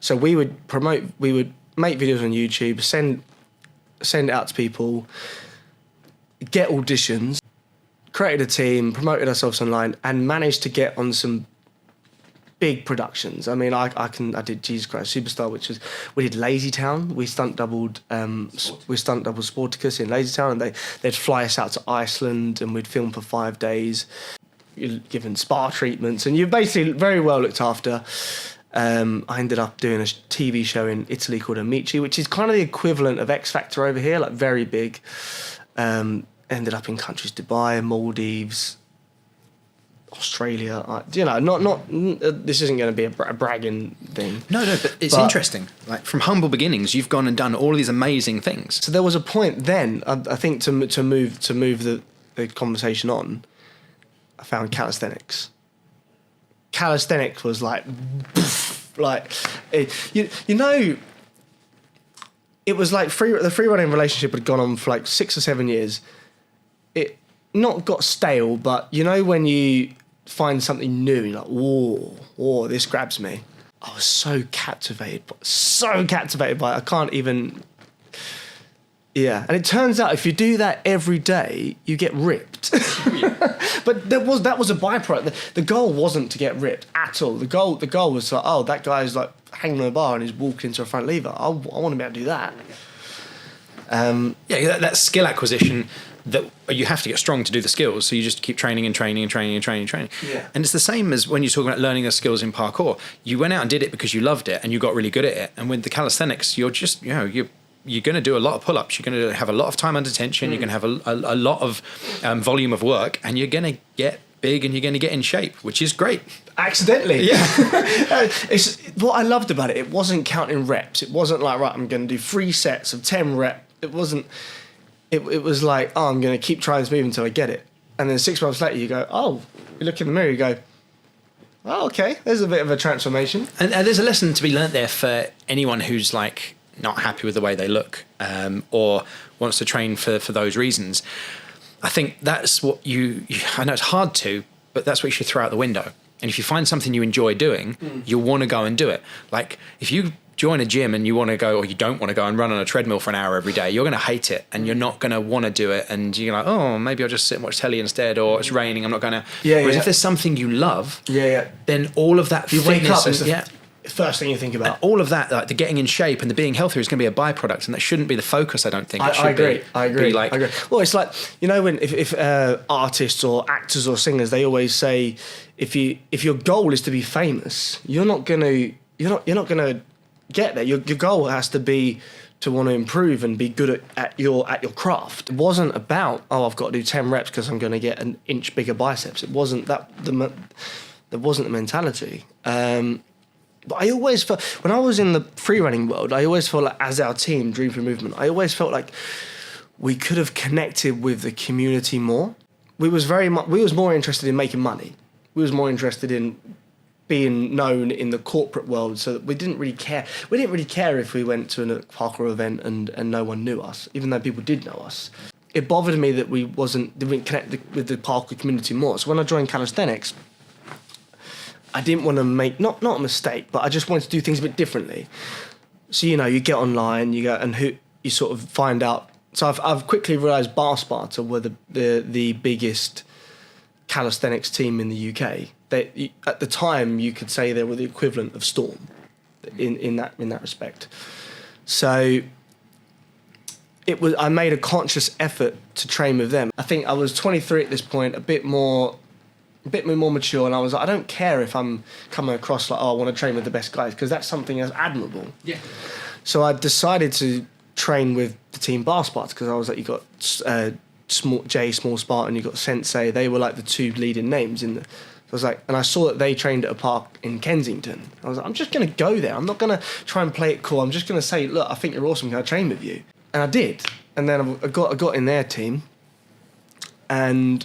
[SPEAKER 2] So we would make videos on YouTube, send it out to people, get auditions, created a team, promoted ourselves online, and managed to get on some big productions. I mean, I did Jesus Christ Superstar, which was, we did Lazy Town. We stunt doubled Sporticus in Lazy Town, and they'd fly us out to Iceland, and we'd film for 5 days. You're given spa treatments, and you're basically very well looked after. I ended up doing a TV show in Italy called Amici, which is kind of the equivalent of X Factor over here, like very big. Ended up in countries Dubai, Maldives, Australia. This isn't going to be a bragging thing.
[SPEAKER 1] No, but it's interesting. Like, from humble beginnings, you've gone and done all these amazing things.
[SPEAKER 2] So there was a point then, I think, to move the conversation on, I found calisthenics. Calisthenics was like, it was like the free running relationship had gone on for like 6 or 7 years. It not got stale, but you know when you find something new, you're like, whoa, this grabs me. I was so captivated by it. I can't even. Yeah, and it turns out if you do that every day, you get ripped. But that was a byproduct. The goal wasn't to get ripped at all. The goal was like, oh, that guy's like hanging on a bar and he's walking into a front lever. I want to be able to do that.
[SPEAKER 1] That skill acquisition, that you have to get strong to do the skills, so you just keep training. Yeah. And it's the same as when you're talking about learning the skills in parkour. You went out and did it because you loved it and you got really good at it. And with the calisthenics, you're just, you're going to do a lot of pull-ups. You're going to have a lot of time under tension. You're going to have a lot of volume of work, and you're going to get big and you're going to get in shape, which is great.
[SPEAKER 2] Accidentally.
[SPEAKER 1] Yeah.
[SPEAKER 2] It's what I loved about it. It wasn't counting reps. It wasn't like, right, I'm going to do 3 sets of 10 reps. It wasn't. It was like, oh, I'm going to keep trying this move until I get it. And then 6 months later, you go, oh, you look in the mirror, you go, oh, okay, there's a bit of a transformation.
[SPEAKER 1] And there's a lesson to be learnt there for anyone who's like not happy with the way they look, or wants to train for those reasons. I think that's what I know it's hard to, but that's what you should throw out the window. And if you find something you enjoy doing, you'll want to go and do it. Like, if you join a gym and you want to go, or you don't want to go and run on a treadmill for an hour every day, you're going to hate it and you're not going to want to do it. And you're like, oh, maybe I'll just sit and watch telly instead, or it's raining, I'm not going to. Whereas if there's something you love, then all of that
[SPEAKER 2] you wake up,
[SPEAKER 1] and,
[SPEAKER 2] first thing you think about.
[SPEAKER 1] And all of that, like the getting in shape and the being healthier, is going to be a byproduct, and that shouldn't be the focus. I don't think.
[SPEAKER 2] I agree. I agree. Well, it's like, when if artists or actors or singers, they always say, if your goal is to be famous, you're not gonna get there. Your goal has to be to want to improve and be good at your craft. It wasn't about, oh, I've got to do 10 reps because I'm going to get an inch bigger biceps. It wasn't that. That wasn't the mentality. But I always felt, when I was in the free running world, I always felt like, as our team, Dream for Movement, I always felt like we could have connected with the community more. We was more interested in making money. We was more interested in being known in the corporate world, so that we didn't really care. We didn't really care if we went to a parkour event and no one knew us, even though people did know us. It bothered me that we didn't connect with the parkour community more. So when I joined calisthenics, I didn't want to make, not a mistake, but I just wanted to do things a bit differently. So, you get online, you go, and you sort of find out. So I've quickly realised Bar Sparta were the biggest calisthenics team in the UK. At the time, you could say they were the equivalent of Storm in that respect. So I made a conscious effort to train with them. I think I was 23 at this point, a bit more mature, and I was like, I don't care if I'm coming across like, oh, I want to train with the best guys, because that's something that's admirable. Yeah. So I decided to train with the team Bar Sparta, because I was like, you got Small Spartan, you got Sensei. They were like the 2 leading names in the. I was like, and I saw that they trained at a park in Kensington. I was like, I'm just going to go there. I'm not going to try and play it cool. I'm just going to say, look, I think you're awesome. Can I train with you? And I did. And then I got in their team, and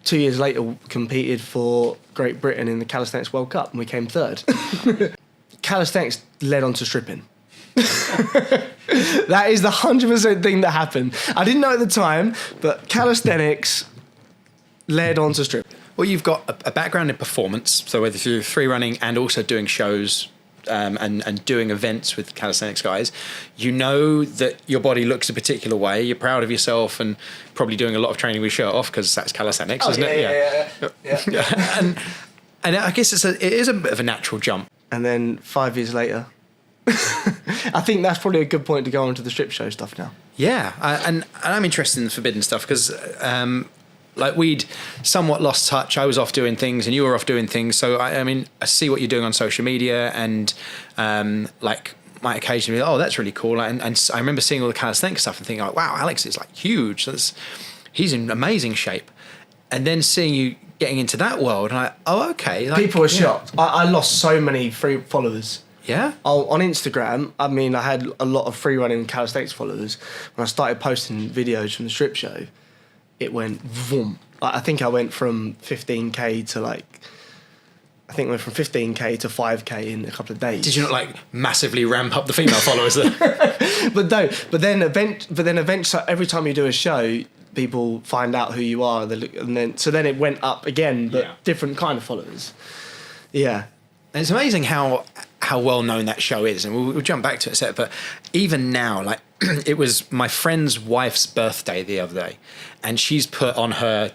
[SPEAKER 2] 2 years later competed for Great Britain in the Calisthenics World Cup, and we came 3rd. Calisthenics led on to stripping. That is the 100% thing that happened. I didn't know at the time, but calisthenics led on to strip.
[SPEAKER 1] Well, you've got a background in performance, so whether through free running and also doing shows and doing events with calisthenics guys, you know that your body looks a particular way. You're proud of yourself and probably doing a lot of training with shirt off because that's calisthenics, isn't it? Yeah. And I guess it is a bit of a natural jump.
[SPEAKER 2] And then 5 years later, I think that's probably a good point to go on to the strip show stuff now.
[SPEAKER 1] Yeah, and I'm interested in the forbidden stuff because like we'd somewhat lost touch. I was off doing things and you were off doing things. So I mean, I see what you're doing on social media and like might occasionally be, oh, that's really cool. And I remember seeing all the calisthenics stuff and thinking like, wow, Alex is like huge. He's in amazing shape. And then seeing you getting into that world and okay. Like,
[SPEAKER 2] people were shocked. I lost so many free followers.
[SPEAKER 1] Yeah?
[SPEAKER 2] On Instagram, I mean, I had a lot of free running calisthenics followers. When I started posting videos from the strip show, it went vroom. Like, I think I went from 15k to I think I went from 15k to 5k in a couple of days.
[SPEAKER 1] Did you not like massively ramp up the female followers then?
[SPEAKER 2] but then eventually, every time you do a show, people find out who you are, and then it went up again, but different kind of followers. Yeah.
[SPEAKER 1] And it's amazing how well known that show is, and we'll jump back to it in a sec. But even now, like it was my friend's wife's birthday the other day, and she's put on her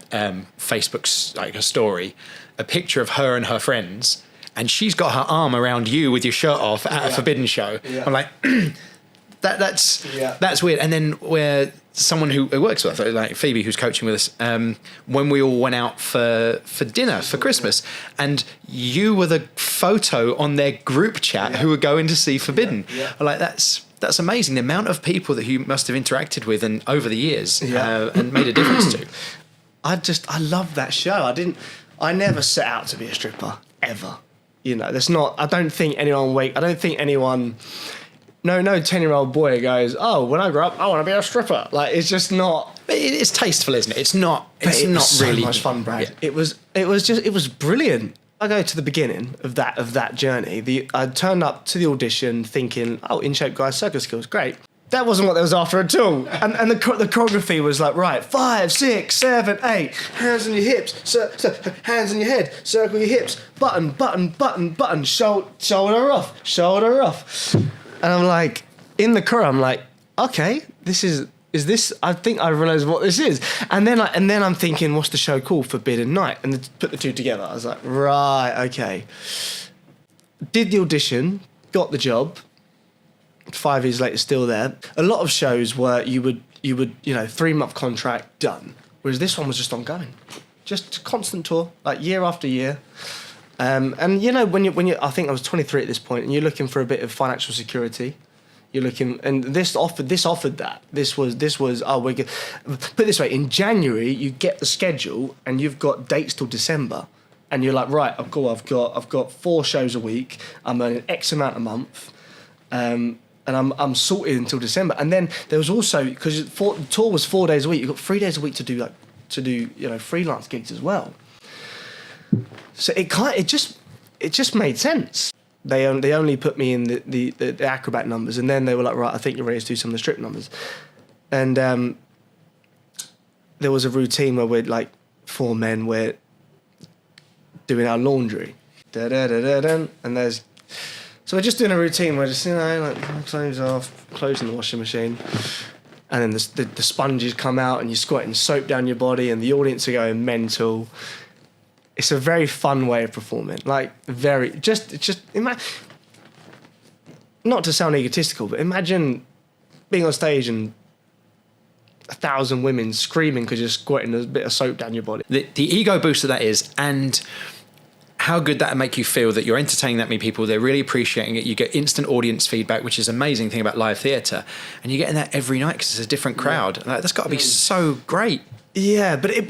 [SPEAKER 1] Facebook like her story a picture of her and her friends, and she's got her arm around you with your shirt off at a forbidden show. Yeah. I'm like, that's weird. And then where someone who works with us, like Phoebe, who's coaching with us, when we all went out for dinner for Christmas, and you were the photo on their group chat who were going to see Forbidden. Like that's amazing. The amount of people that you must have interacted with and over the years and made a difference to.
[SPEAKER 2] I love that show. I never set out to be a stripper ever. You know, I don't think anyone no 10-year-old boy goes, oh, when I grow up, I want to be a stripper. Like, it's just not.
[SPEAKER 1] It's tasteful, isn't it? It's not
[SPEAKER 2] was
[SPEAKER 1] really
[SPEAKER 2] so much fun, Brad. Yeah. It was brilliant. I go to the beginning of that journey. I turned up to the audition thinking, oh, in shape guys, circus skills, great. That wasn't what they was after at all. And the choreography was like, right, 5, 6, 7, 8, hands on your hips, hands on your head, circle your hips, button, button, button, button, shoulder off. And I'm like, in the choreo, I'm like, okay, is this? I think I realised what this is. And then I'm thinking, what's the show called? Forbidden Night. And then put the two together. I was like, right, okay. Did the audition, got the job. 5 years later, still there. A lot of shows where you would 3-month contract, done. Whereas this one was just ongoing, just constant tour, like year after year. And you know, when you, I think I was 23 at this point, and you're looking for a bit of financial security. You're looking, and this offered that. This was. Oh, we're good. Put it this way: in January, you get the schedule, and you've got dates till December, and you're like, right, I've got 4 shows a week. I'm earning X amount a month, and I'm sorted until December. And then there was also, because the tour was 4 days a week, you've got 3 days a week to do freelance gigs as well. So it just made sense. They only put me in the acrobat numbers, and then they were like, right, I think you're ready to do some of the strip numbers. And there was a routine where we're like 4 men, we're doing our laundry. And so we're just doing a routine where just, like clothes off, clothes in the washing machine. And then the sponges come out and you're squirting soap down your body and the audience are going mental. It's a very fun way of performing. Like, not to sound egotistical, but imagine being on stage and 1,000 women screaming because you're squirting a bit of soap down your body.
[SPEAKER 1] The ego booster that is, and how good that would make you feel that you're entertaining that many people, they're really appreciating it. You get instant audience feedback, which is an amazing thing about live theatre. And you're getting that every night because it's a different crowd. Like, that's got to be so great.
[SPEAKER 2] Yeah, but it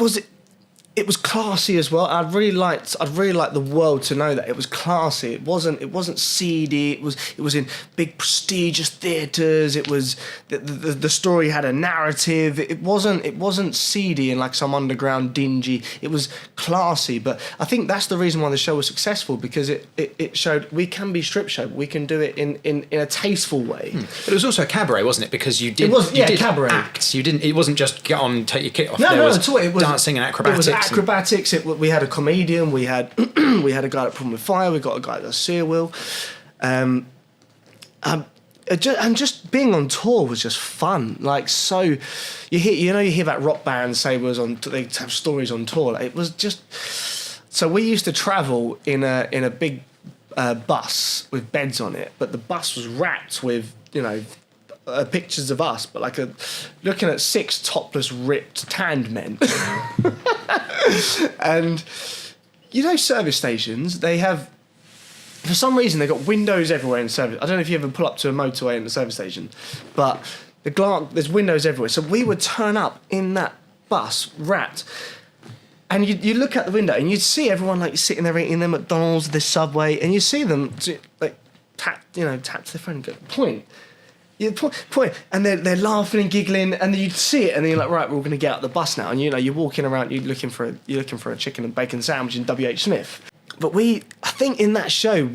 [SPEAKER 2] it was classy as well. I'd really like the world to know that it was classy. It wasn't seedy. It was in big prestigious theatres. It was the story had a narrative. It wasn't seedy and like some underground dingy. It was classy. But I think that's the reason why the show was successful, because it showed we can be strip show. We can do it in a tasteful way.
[SPEAKER 1] But it was also a cabaret, wasn't it? Because you did
[SPEAKER 2] cabaret
[SPEAKER 1] acts. You didn't. It wasn't just get on, take your kit off.
[SPEAKER 2] No,
[SPEAKER 1] there
[SPEAKER 2] no,
[SPEAKER 1] was
[SPEAKER 2] at all. It was
[SPEAKER 1] dancing and acrobatics.
[SPEAKER 2] It was acrobatics. We had a comedian. We had we had a guy that problem with fire. We got a guy that does steer wheel. And just being on tour was just fun. Like, so you hear that rock bands say they have stories on tour. Like, it was just, so we used to travel in a big bus with beds on it, but the bus was wrapped with pictures of us, but like looking at 6 topless, ripped, tanned men. And service stations, they have, for some reason, they've got windows everywhere in service. I don't know if you ever pull up to a motorway in the service station, but there's windows everywhere. So we would turn up in that bus wrapped, and you look out the window and you'd see everyone like sitting there eating their McDonald's, the Subway, and you see them like tap to their friend and go, point. You point, and they're laughing and giggling, and then you'd see it, and then you're like, right, we're all going to get out the bus now, and you're walking around, you're looking for a chicken and bacon sandwich in W.H. Smith. But I think in that show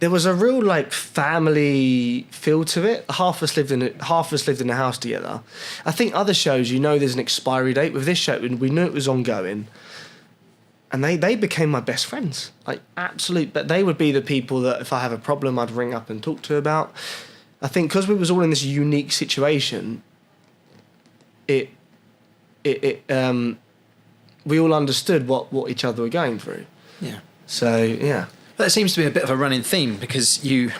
[SPEAKER 2] there was a real like family feel to it. Half of us lived in a house together. I think other shows, there's an expiry date. With this show, we knew it was ongoing. And they became my best friends, like absolute. But they would be the people that if I have a problem, I'd ring up and talk to about. I think because we was all in this unique situation, we all understood what each other were going through.
[SPEAKER 1] Yeah.
[SPEAKER 2] So yeah.
[SPEAKER 1] But that seems to be a bit of a running theme, because you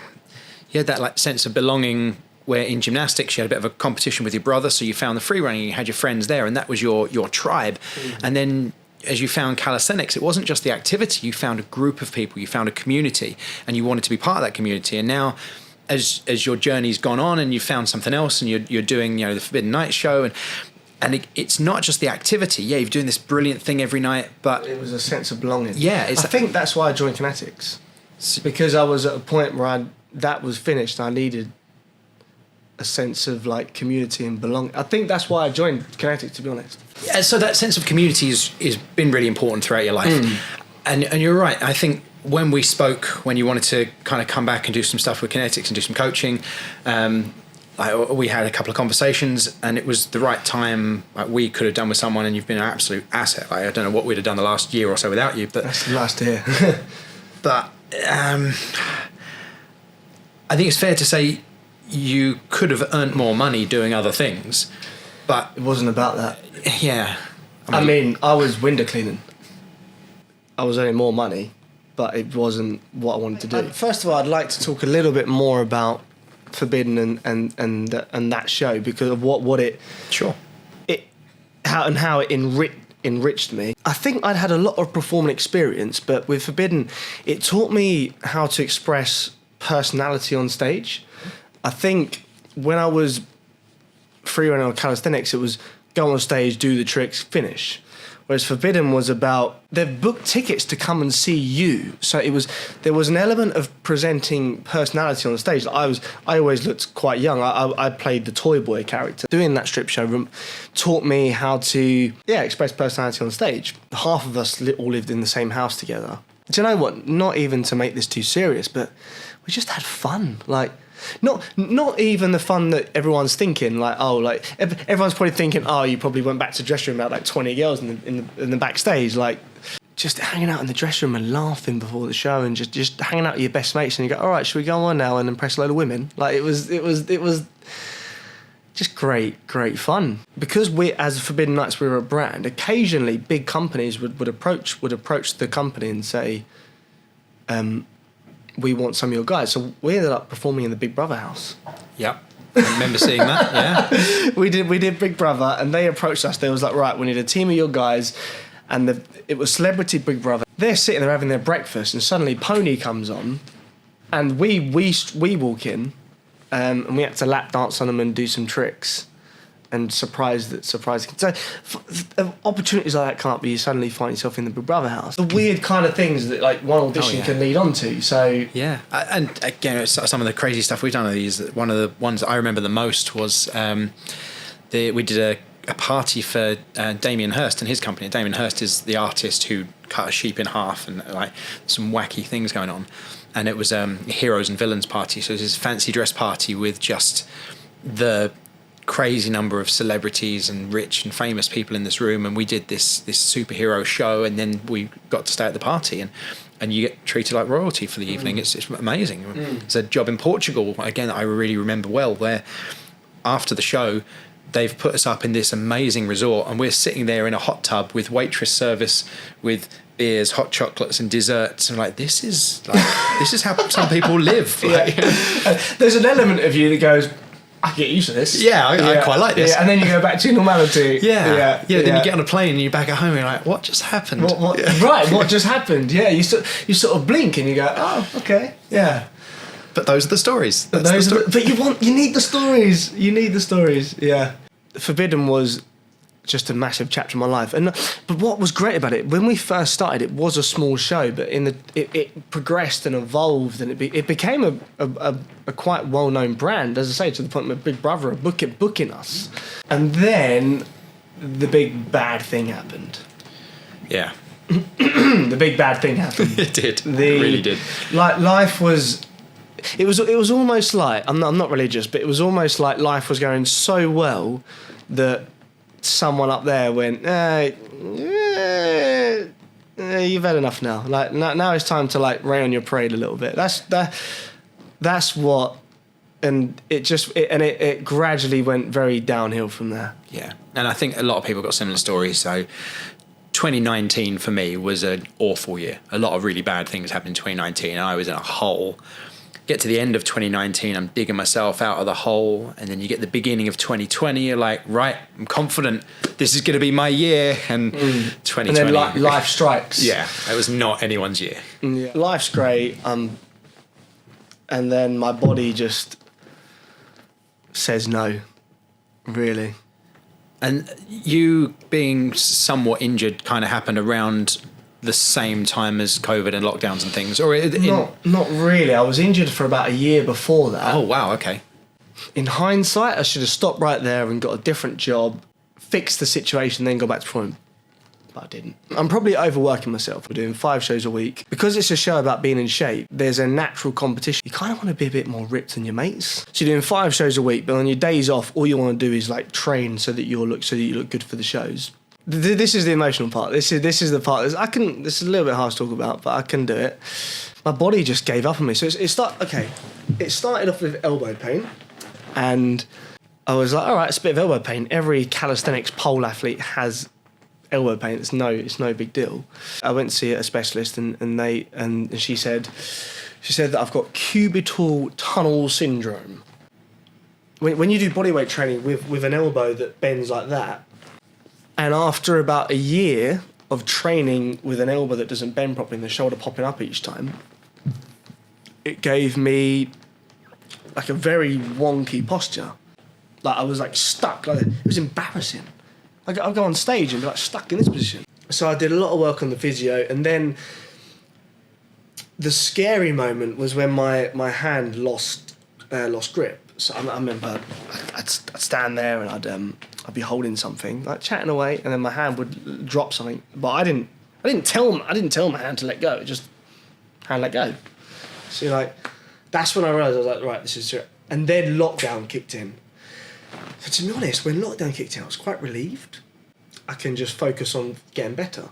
[SPEAKER 1] had that like sense of belonging, where in gymnastics you had a bit of a competition with your brother, so you found the free running, you had your friends there, and that was your tribe. Mm-hmm. And then as you found calisthenics, it wasn't just the activity, you found a group of people, you found a community, and you wanted to be part of that community. And now as your journey's gone on and you found something else, and you're doing the Forbidden Night show, and it's not just the activity. Yeah, you're doing this brilliant thing every night, but
[SPEAKER 2] it was a sense of belonging.
[SPEAKER 1] Yeah,
[SPEAKER 2] I think that's why I joined Kinetics, because I was at a point where that was finished. I needed a sense of like community and belonging. I think that's why I joined Kinetics, to be honest.
[SPEAKER 1] Yeah, so that sense of community is been really important throughout your life. And you're right. I think when we spoke, when you wanted to kind of come back and do some stuff with Kinetics and do some coaching, we had a couple of conversations, and it was the right time. Like, we could have done with someone, and you've been an absolute asset. Like, I don't know what we'd have done the last year or so without you, but
[SPEAKER 2] that's nice to hear.
[SPEAKER 1] But I think it's fair to say you could have earned more money doing other things, but
[SPEAKER 2] it wasn't about that.
[SPEAKER 1] Yeah.
[SPEAKER 2] I mean, I was window cleaning. I was earning more money, but it wasn't what I wanted to do. First of all, I'd like to talk a little bit more about Forbidden and that show, because of what it...
[SPEAKER 1] Sure.
[SPEAKER 2] How it enriched me. I think I'd had a lot of performing experience, but with Forbidden, it taught me how to express personality on stage. I think when I was free running on calisthenics, it was go on stage, do the tricks, finish. Whereas Forbidden was about, they've booked tickets to come and see you. So there was an element of presenting personality on the stage. I always looked quite young. I played the toy boy character. Doing that strip show room taught me how to express personality on stage. Half of us all lived in the same house together. Do you know what? Not even to make this too serious, but we just had fun. Like, not even the fun that everyone's thinking, like, everyone's probably thinking, you probably went back to the dressing room about like 20 girls in the backstage, like just hanging out in the dressing room and laughing before the show, and just hanging out with your best mates, and you go, all right, should we go on now and impress a load of women? Like, it was just great fun. Because we, as Forbidden Nights, we were a brand. Occasionally big companies would approach the company and say, we want some of your guys. So we ended up performing in the Big Brother house.
[SPEAKER 1] Yep. I remember seeing that, yeah.
[SPEAKER 2] We did Big Brother, and they approached us. They was like, right, we need a team of your guys. And it was Celebrity Big Brother. They're sitting there having their breakfast, and suddenly Pony comes on, and we walk in, and we had to lap dance on them and do some tricks. and surprising. So opportunities like that come up, where you suddenly find yourself in the Big Brother house. The weird kind of things that like one audition can lead on to. So
[SPEAKER 1] yeah, and again, some of the crazy stuff we've done are these. One of the ones that I remember the most was we did a party for Damien Hirst and his company. Damien Hirst is the artist who cut a sheep in half, and like some wacky things going on. And it was a heroes and villains party. So it was this fancy dress party with just the crazy number of celebrities and rich and famous people in this room. And we did this superhero show, and then we got to stay at the party, and you get treated like royalty for the evening. It's amazing. It's a job in Portugal, again, that I really remember well, where after the show, they've put us up in this amazing resort, and we're sitting there in a hot tub with waitress service, with beers, hot chocolates, and desserts, and like this is how some people live. Like,
[SPEAKER 2] there's an element of you that goes, I can get used to this.
[SPEAKER 1] Yeah, I quite like this.
[SPEAKER 2] Yeah, and then you go back to normality.
[SPEAKER 1] Then you get on a plane and you're back at home and you're like, what just happened?
[SPEAKER 2] Right, what just happened? Yeah, you sort of blink and you go, oh, okay, yeah.
[SPEAKER 1] But those are the stories.
[SPEAKER 2] But you need the stories. You need the stories. Yeah. Forbidden was just a massive chapter in my life, but what was great about it, when we first started, it was a small show, but it progressed and evolved, and it became a quite well known brand, as I say, to the point where Big Brother are booking us, and then the big bad thing happened.
[SPEAKER 1] Yeah.
[SPEAKER 2] The big bad thing happened.
[SPEAKER 1] It did. It really did.
[SPEAKER 2] Like life was. It was almost like, I'm not religious, but it was almost like life was going so well that someone up there went, you've had enough now. Like now it's time to like rain on your parade a little bit. That's what, and it gradually went very downhill from there.
[SPEAKER 1] Yeah, and I think a lot of people got similar stories. So 2019 for me was an awful year. A lot of really bad things happened in 2019, and I was in a hole. Get to the end of 2019, I'm digging myself out of the hole, and then you get the beginning of 2020, you're like, right, I'm confident this is going to be my year, and 2020...
[SPEAKER 2] And then life strikes.
[SPEAKER 1] Yeah, it was not anyone's year.
[SPEAKER 2] Yeah. Life's great, and then my body just says no, really.
[SPEAKER 1] And you being somewhat injured kind of happened around the same time as COVID and lockdowns and things, or
[SPEAKER 2] not really. I was injured for about a year before that.
[SPEAKER 1] Oh wow, okay.
[SPEAKER 2] In hindsight, I should have stopped right there and got a different job, fixed the situation, then go back to performing. But I didn't. I'm probably overworking myself. We're doing 5 shows a week. Because it's a show about being in shape, there's a natural competition. You kind of want to be a bit more ripped than your mates. So you're doing 5 shows a week, but on your days off, all you want to do is like train so that you look good for the shows. This is the emotional part. This is the part. This is a little bit hard to talk about, but I can do it. My body just gave up on me. So it started off with elbow pain, and I was like, all right, it's a bit of elbow pain. Every calisthenics pole athlete has elbow pain. It's no big deal. I went to see a specialist, and she said that I've got cubital tunnel syndrome. When you do bodyweight training with an elbow that bends like that. And after about a year of training with an elbow that doesn't bend properly and the shoulder popping up each time, it gave me like a very wonky posture. Like I was like stuck. Like, it was embarrassing. Like I'd go on stage and be like stuck in this position. So I did a lot of work on the physio, and then the scary moment was when my hand lost grip. So I remember I'd stand there and I'd be holding something, like chatting away, and then my hand would drop something. But I didn't tell my hand to let go. It just hand let go. So like, that's when I realised I was like, right, this is it. And then lockdown kicked in. So to be honest, when lockdown kicked in, I was quite relieved. I can just focus on getting better.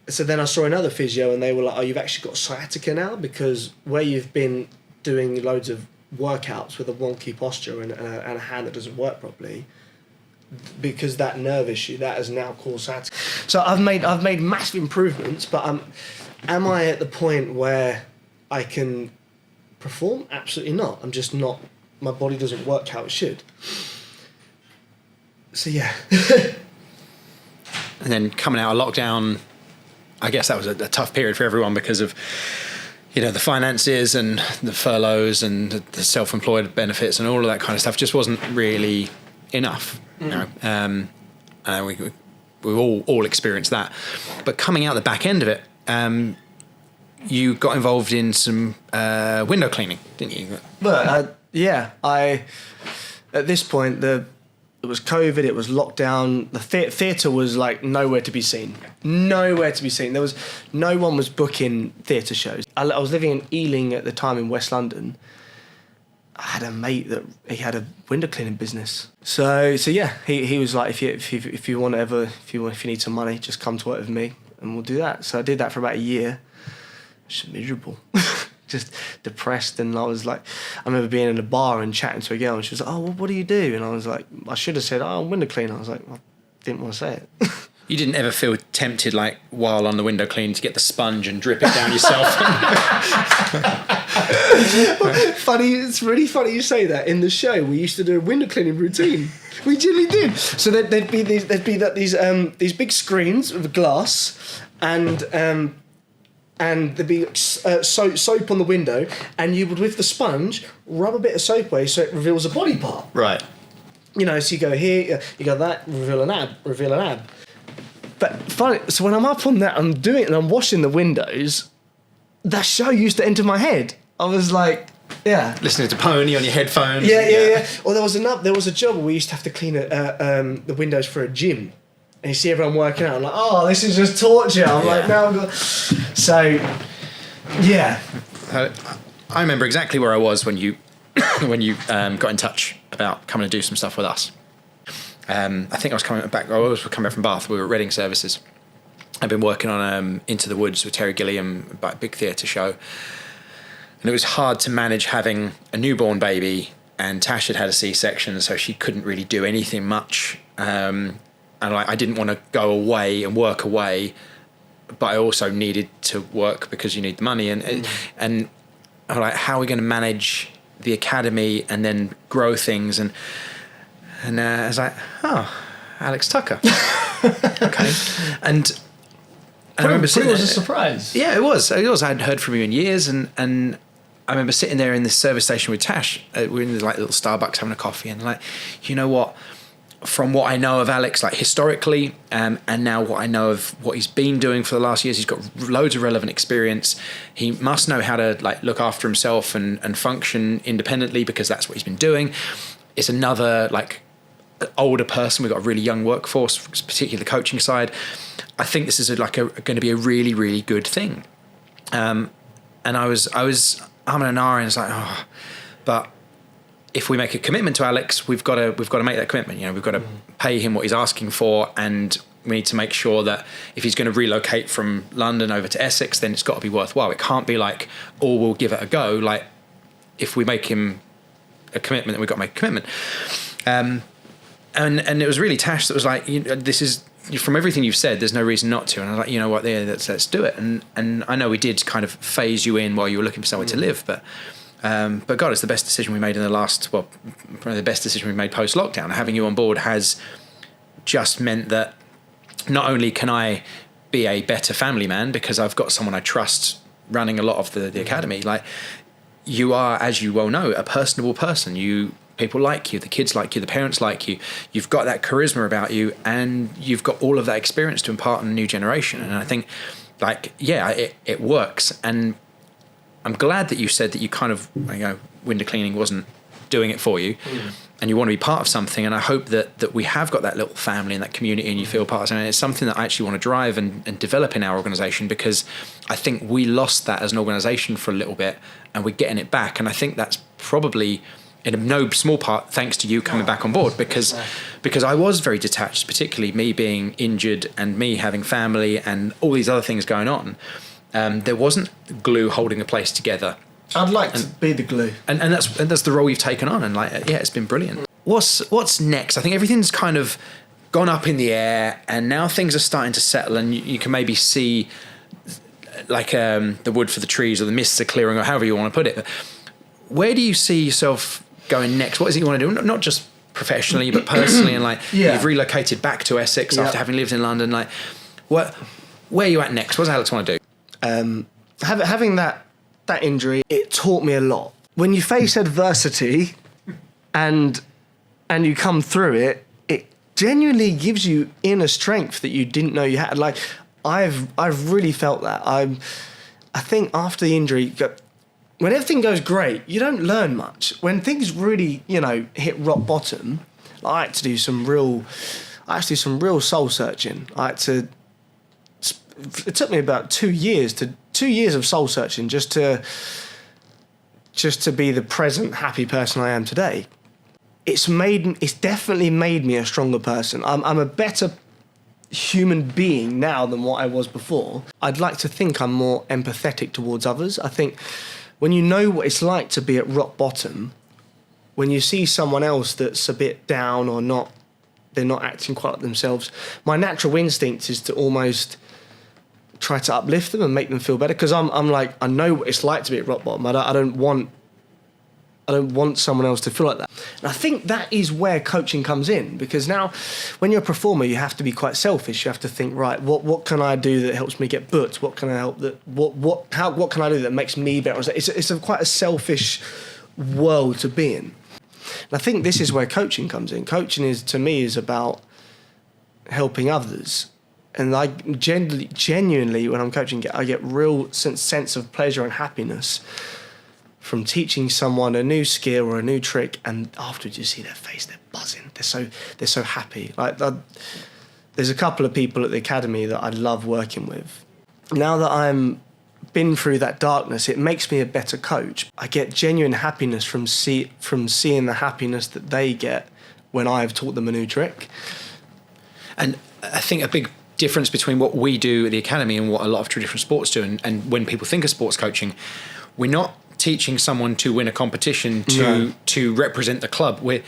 [SPEAKER 2] So then I saw another physio, and they were like, oh, you've actually got sciatica now, because where you've been doing loads of workouts with a wonky posture and a hand that doesn't work properly, because that nerve issue that has now caused sciatica. So I've made massive improvements, but am I at the point where I can perform? Absolutely not. I'm just not. My body doesn't work how it should. So yeah.
[SPEAKER 1] And then coming out of lockdown, I guess that was a tough period for everyone because of, the finances and the furloughs and the self-employed benefits and all of that kind of stuff just wasn't really enough. You know, we all experienced that. But coming out the back end of it, you got involved in some window cleaning, didn't you?
[SPEAKER 2] But at this point, it was COVID, it was lockdown. The theatre was like nowhere to be seen. Nowhere to be seen. No one was booking theatre shows. I was living in Ealing at the time in West London. I had a mate that he had a window cleaning business. So yeah, he was like, if you need some money, just come to work with me and we'll do that. So I did that for about a year. Just miserable. Just depressed, and I was like, I remember being in a bar and chatting to a girl, and she was like, "Oh, well, what do you do?" And I was like, I should have said, "Oh, I'm window cleaner." I was like, I didn't want to say it.
[SPEAKER 1] You didn't ever feel tempted, like while on the window cleaning, to get the sponge and drip it down yourself?
[SPEAKER 2] Funny, it's really funny you say that. In the show, we used to do a window cleaning routine. We genuinely did. So there'd be these big screens with glass, and there'd be soap on the window, and you would, with the sponge, rub a bit of soap away so it reveals a body part.
[SPEAKER 1] Right.
[SPEAKER 2] You know, so you go here, you go that, reveal an ab. But funny, so when I'm up on that, I'm doing it and I'm washing the windows, that show used to enter my head. I was like, yeah.
[SPEAKER 1] Listening to Pony on your headphones.
[SPEAKER 2] Yeah. Or there was a job where we used to have to clean the windows for a gym. And you see everyone working out. I'm like, oh, this is just torture. I'm like, now I've got... So, yeah.
[SPEAKER 1] I remember exactly where I was when you got in touch about coming to do some stuff with us. I think I was coming back from Bath. We were at Reading Services. I've been working on Into the Woods with Terry Gilliam, about a big theatre show. And it was hard to manage having a newborn baby, and Tash had a C-section, so she couldn't really do anything much. And I didn't want to go away and work away, but I also needed to work because you need the money. And I'm like, how are we going to manage the academy and then grow things? And I was like, oh, Alex Tucker. Okay. And I remember
[SPEAKER 2] it was a surprise.
[SPEAKER 1] Yeah, it was. I hadn't heard from you in years, and I remember sitting there in the service station with Tash. We're in like little Starbucks having a coffee, and like, you know what? From what I know of Alex, like historically, and now what I know of what he's been doing for the last years, he's got loads of relevant experience. He must know how to like look after himself and function independently, because that's what he's been doing. It's another like older person. We've got a really young workforce, particularly the coaching side. I think this is going to be a really, really good thing. And I was umming and ahhing. It's like, oh, but if we make a commitment to Alex, we've got to make that commitment. You know, we've got to pay him what he's asking for, and we need to make sure that if he's going to relocate from London over to Essex, then it's got to be worthwhile. It can't be like, oh, we'll give it a go. Like, if we make him a commitment, then we've got to make a commitment. And it was really Tash that was like, this is, from everything you've said, there's no reason not to. And I was like, you know what, let's do it. And I know we did kind of phase you in while you were looking for somewhere to live, but God, it's the best decision we made in probably the best decision we made post-lockdown. Having you on board has just meant that not only can I be a better family man because I've got someone I trust running a lot of the academy, like, you are, as you well know, a personable person. People like you, the kids like you, the parents like you. You've got that charisma about you, and you've got all of that experience to impart on a new generation. And I think, like, yeah, it works. And I'm glad that you said that you kind of, window cleaning wasn't doing it for you, and you want to be part of something. And I hope that we have got that little family and that community, and you feel part of something. And it's something that I actually want to drive and develop in our organisation, because I think we lost that as an organisation for a little bit, and we're getting it back. And I think that's probably, in no small part, thanks to you coming back on board, because I was very detached, particularly me being injured and me having family and all these other things going on. There wasn't glue holding the place together.
[SPEAKER 2] I'd like to be the glue,
[SPEAKER 1] and that's the role you've taken on, and like, yeah, it's been brilliant. What's next? I think everything's kind of gone up in the air, and now things are starting to settle, and you can maybe see like the wood for the trees, or the mists are clearing, or however you want to put it. But where do you see yourself going next? What is it you want to do? Not just professionally, but personally, and like, you've relocated back to Essex after having lived in London. Like, where are you at next? What does Alex want to do?
[SPEAKER 2] Having that injury, it taught me a lot. When you face adversity and you come through it, genuinely gives you inner strength that you didn't know you had. Like, I've really felt that. I think after the injury, when everything goes great, you don't learn much. When things really, hit rock bottom, I had to do some real soul searching. It took me about 2 years of soul searching just to be the present, happy person I am today. It's definitely made me a stronger person. I'm a better human being now than what I was before. I'd like to think I'm more empathetic towards others. I think when you know what it's like to be at rock bottom, when you see someone else that's a bit down or not, they're not acting quite like themselves, my natural instinct is to almost try to uplift them and make them feel better, because I'm like, I know what it's like to be at rock bottom. I don't want someone else to feel like that. And I think that is where coaching comes in, because now when you're a performer, you have to be quite selfish. You have to think, right, what can I do that helps me get booked? What can I help that what can I do that makes me better? It's quite a selfish world to be in. And I think this is where coaching comes in. Coaching to me is about helping others. And I genuinely, when I'm coaching, I get real sense of pleasure and happiness from teaching someone a new skill or a new trick, and afterwards you see their face, they're buzzing, they're so happy. Like, there's a couple of people at the academy that I love working with. Now that I'm been through that darkness, it makes me a better coach. I get genuine happiness from seeing the happiness that they get when I've taught them a new trick.
[SPEAKER 1] And I think a big difference between what we do at the academy and what a lot of traditional sports do, and when people think of sports coaching, we're not teaching someone to win a competition to represent the club. We're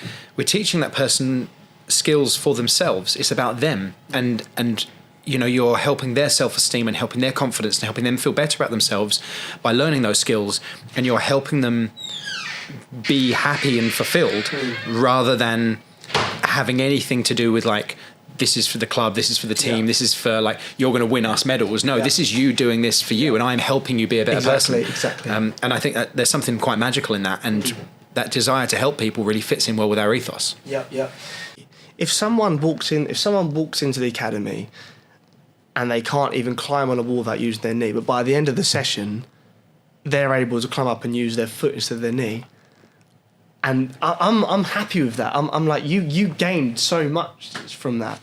[SPEAKER 1] teaching that person skills for themselves. It's about them, and you're helping their self-esteem and helping their confidence and helping them feel better about themselves by learning those skills, and you're helping them be happy and fulfilled rather than having anything to do with like, this is for the club, this is for the team, this is for like, you're going to win us medals. No, this is you doing this for you, and I'm helping you be a better person.
[SPEAKER 2] Exactly.
[SPEAKER 1] And I think that there's something quite magical in that, and that desire to help people really fits in well with our ethos.
[SPEAKER 2] Yeah. If someone walks into the academy and they can't even climb on a wall without using their knee, but by the end of the session, they're able to climb up and use their foot instead of their knee, and I'm happy with that. I'm like, you gained so much from that.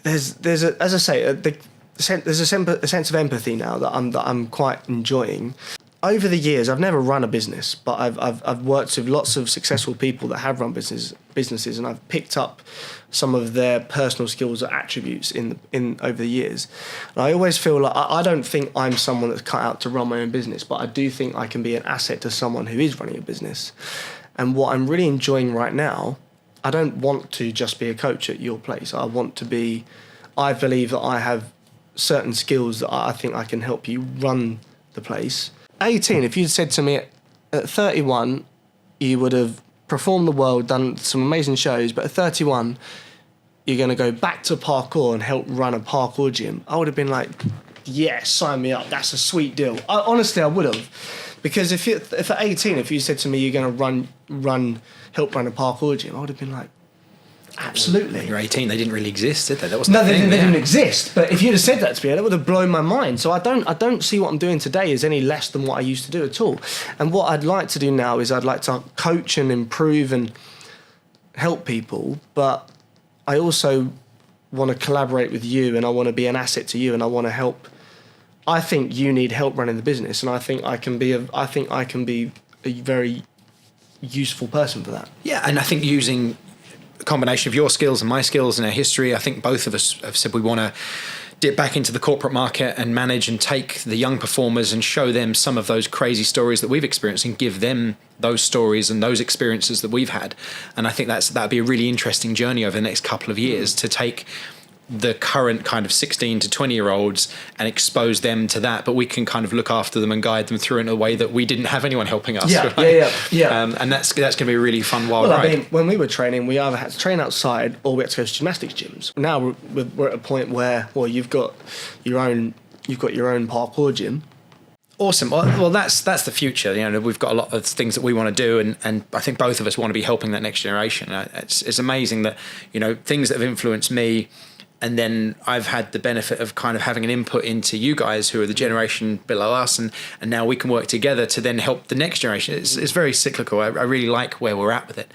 [SPEAKER 2] There's as I say, there's a sense of empathy now that I'm quite enjoying. Over the years, I've never run a business, but I've worked with lots of successful people that have run businesses, and I've picked up some of their personal skills or attributes in over the years. And I always feel like I don't think I'm someone that's cut out to run my own business, but I do think I can be an asset to someone who is running a business. And what I'm really enjoying right now, I don't want to just be a coach at your place. I believe that I have certain skills that I think I can help you run the place. 18, if you'd said to me at 31, you would have performed the world, done some amazing shows, but at 31, you're going to go back to parkour and help run a parkour gym, I would have been like, yeah, sign me up. That's a sweet deal. Honestly, I would have. Because if at 18, if you said to me you're going to help run a parkour gym, I would have been like, absolutely.
[SPEAKER 1] When you're 18, they didn't really exist, did they? That was
[SPEAKER 2] no, they didn't exist. But if you'd have said that to me, that would have blown my mind. So I don't see what I'm doing today as any less than what I used to do at all. And what I'd like to do now is I'd like to coach and improve and help people, but I also want to collaborate with you, and I want to be an asset to you, and I want to help. I think you need help running the business, and I think I can be a very useful person for that.
[SPEAKER 1] Yeah, and I think using a combination of your skills and my skills and our history, I think both of us have said we want to dip back into the corporate market and manage and take the young performers and show them some of those crazy stories that we've experienced and give them those stories and those experiences that we've had. And I think that'd be a really interesting journey over the next couple of years to take the current kind of 16 to 20-year-olds and expose them to that, but we can kind of look after them and guide them through it in a way that we didn't have anyone helping us.
[SPEAKER 2] Yeah.
[SPEAKER 1] And that's going to be a really fun wild ride.
[SPEAKER 2] I mean, when we were training, we either had to train outside or we had to go to gymnastics gyms. Now we're at a point where, well, you've got your own parkour gym.
[SPEAKER 1] Awesome. Well, that's the future. You know, we've got a lot of things that we want to do, and I think both of us want to be helping that next generation. It's amazing that, you know, things that have influenced me, and then I've had the benefit of kind of having an input into you guys who are the generation below us, and now we can work together to then help the next generation. It's very cyclical. I really like where we're at with it.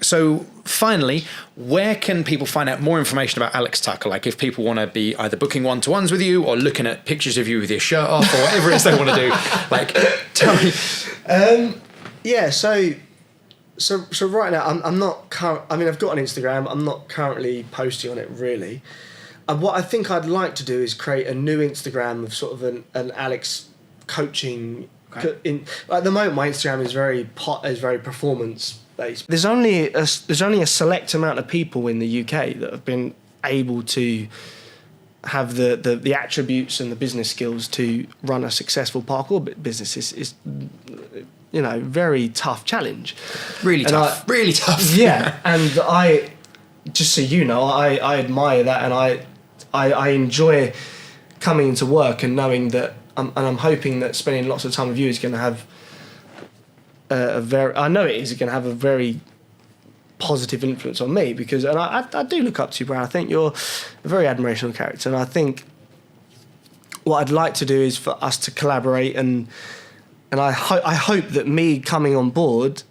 [SPEAKER 1] So finally, where can people find out more information about Alex Tucker? Like if people want to be either booking one-to-ones with you or looking at pictures of you with your shirt off or whatever it is they want to do, like tell me.
[SPEAKER 2] So right now, I'm not. I mean, I've got an Instagram. I'm not currently posting on it really. And what I think I'd like to do is create a new Instagram of sort of an Alex coaching. Okay. At the moment, my Instagram is very performance based. There's only a select amount of people in the UK that have been able to have the attributes and the business skills to run a successful parkour business. Is you know, very tough challenge. Really tough. Yeah, and I, just so you know, I admire that, and I enjoy coming into work and knowing that, I'm hoping that spending lots of time with you is going to have I know it is going to have a very positive influence on me, because, and I do look up to you, Brad. I think you're a very admirational character, and I think what I'd like to do is for us to collaborate, and I hope that me coming on board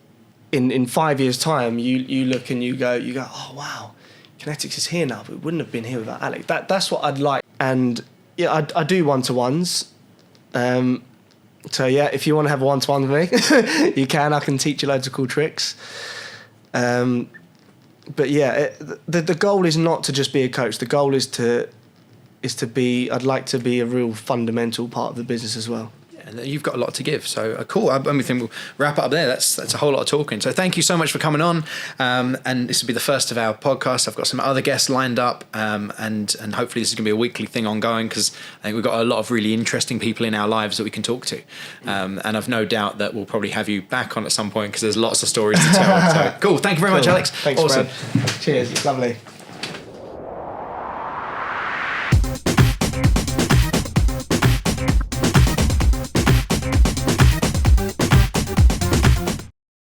[SPEAKER 2] in 5 years' time, you look and you go, oh wow, Kinetics is here now, but it wouldn't have been here without Alex. That's what I'd like. And yeah, I do one-to-ones. So yeah, if you want to have a one-to-one with me, you can. I can teach you loads of cool tricks. But yeah, the goal is not to just be a coach. The goal is to be. I'd like to be a real fundamental part of the business as well.
[SPEAKER 1] And you've got a lot to give, so cool. I think we'll wrap it up there. That's a whole lot of talking. So thank you so much for coming on. And this will be the first of our podcasts. I've got some other guests lined up, and hopefully this is going to be a weekly thing ongoing, because I think we've got a lot of really interesting people in our lives that we can talk to. And I've no doubt that we'll probably have you back on at some point, because there's lots of stories to tell. So cool. Thank you very much, Alex.
[SPEAKER 2] Thanks, awesome. Brad. Cheers. It's lovely.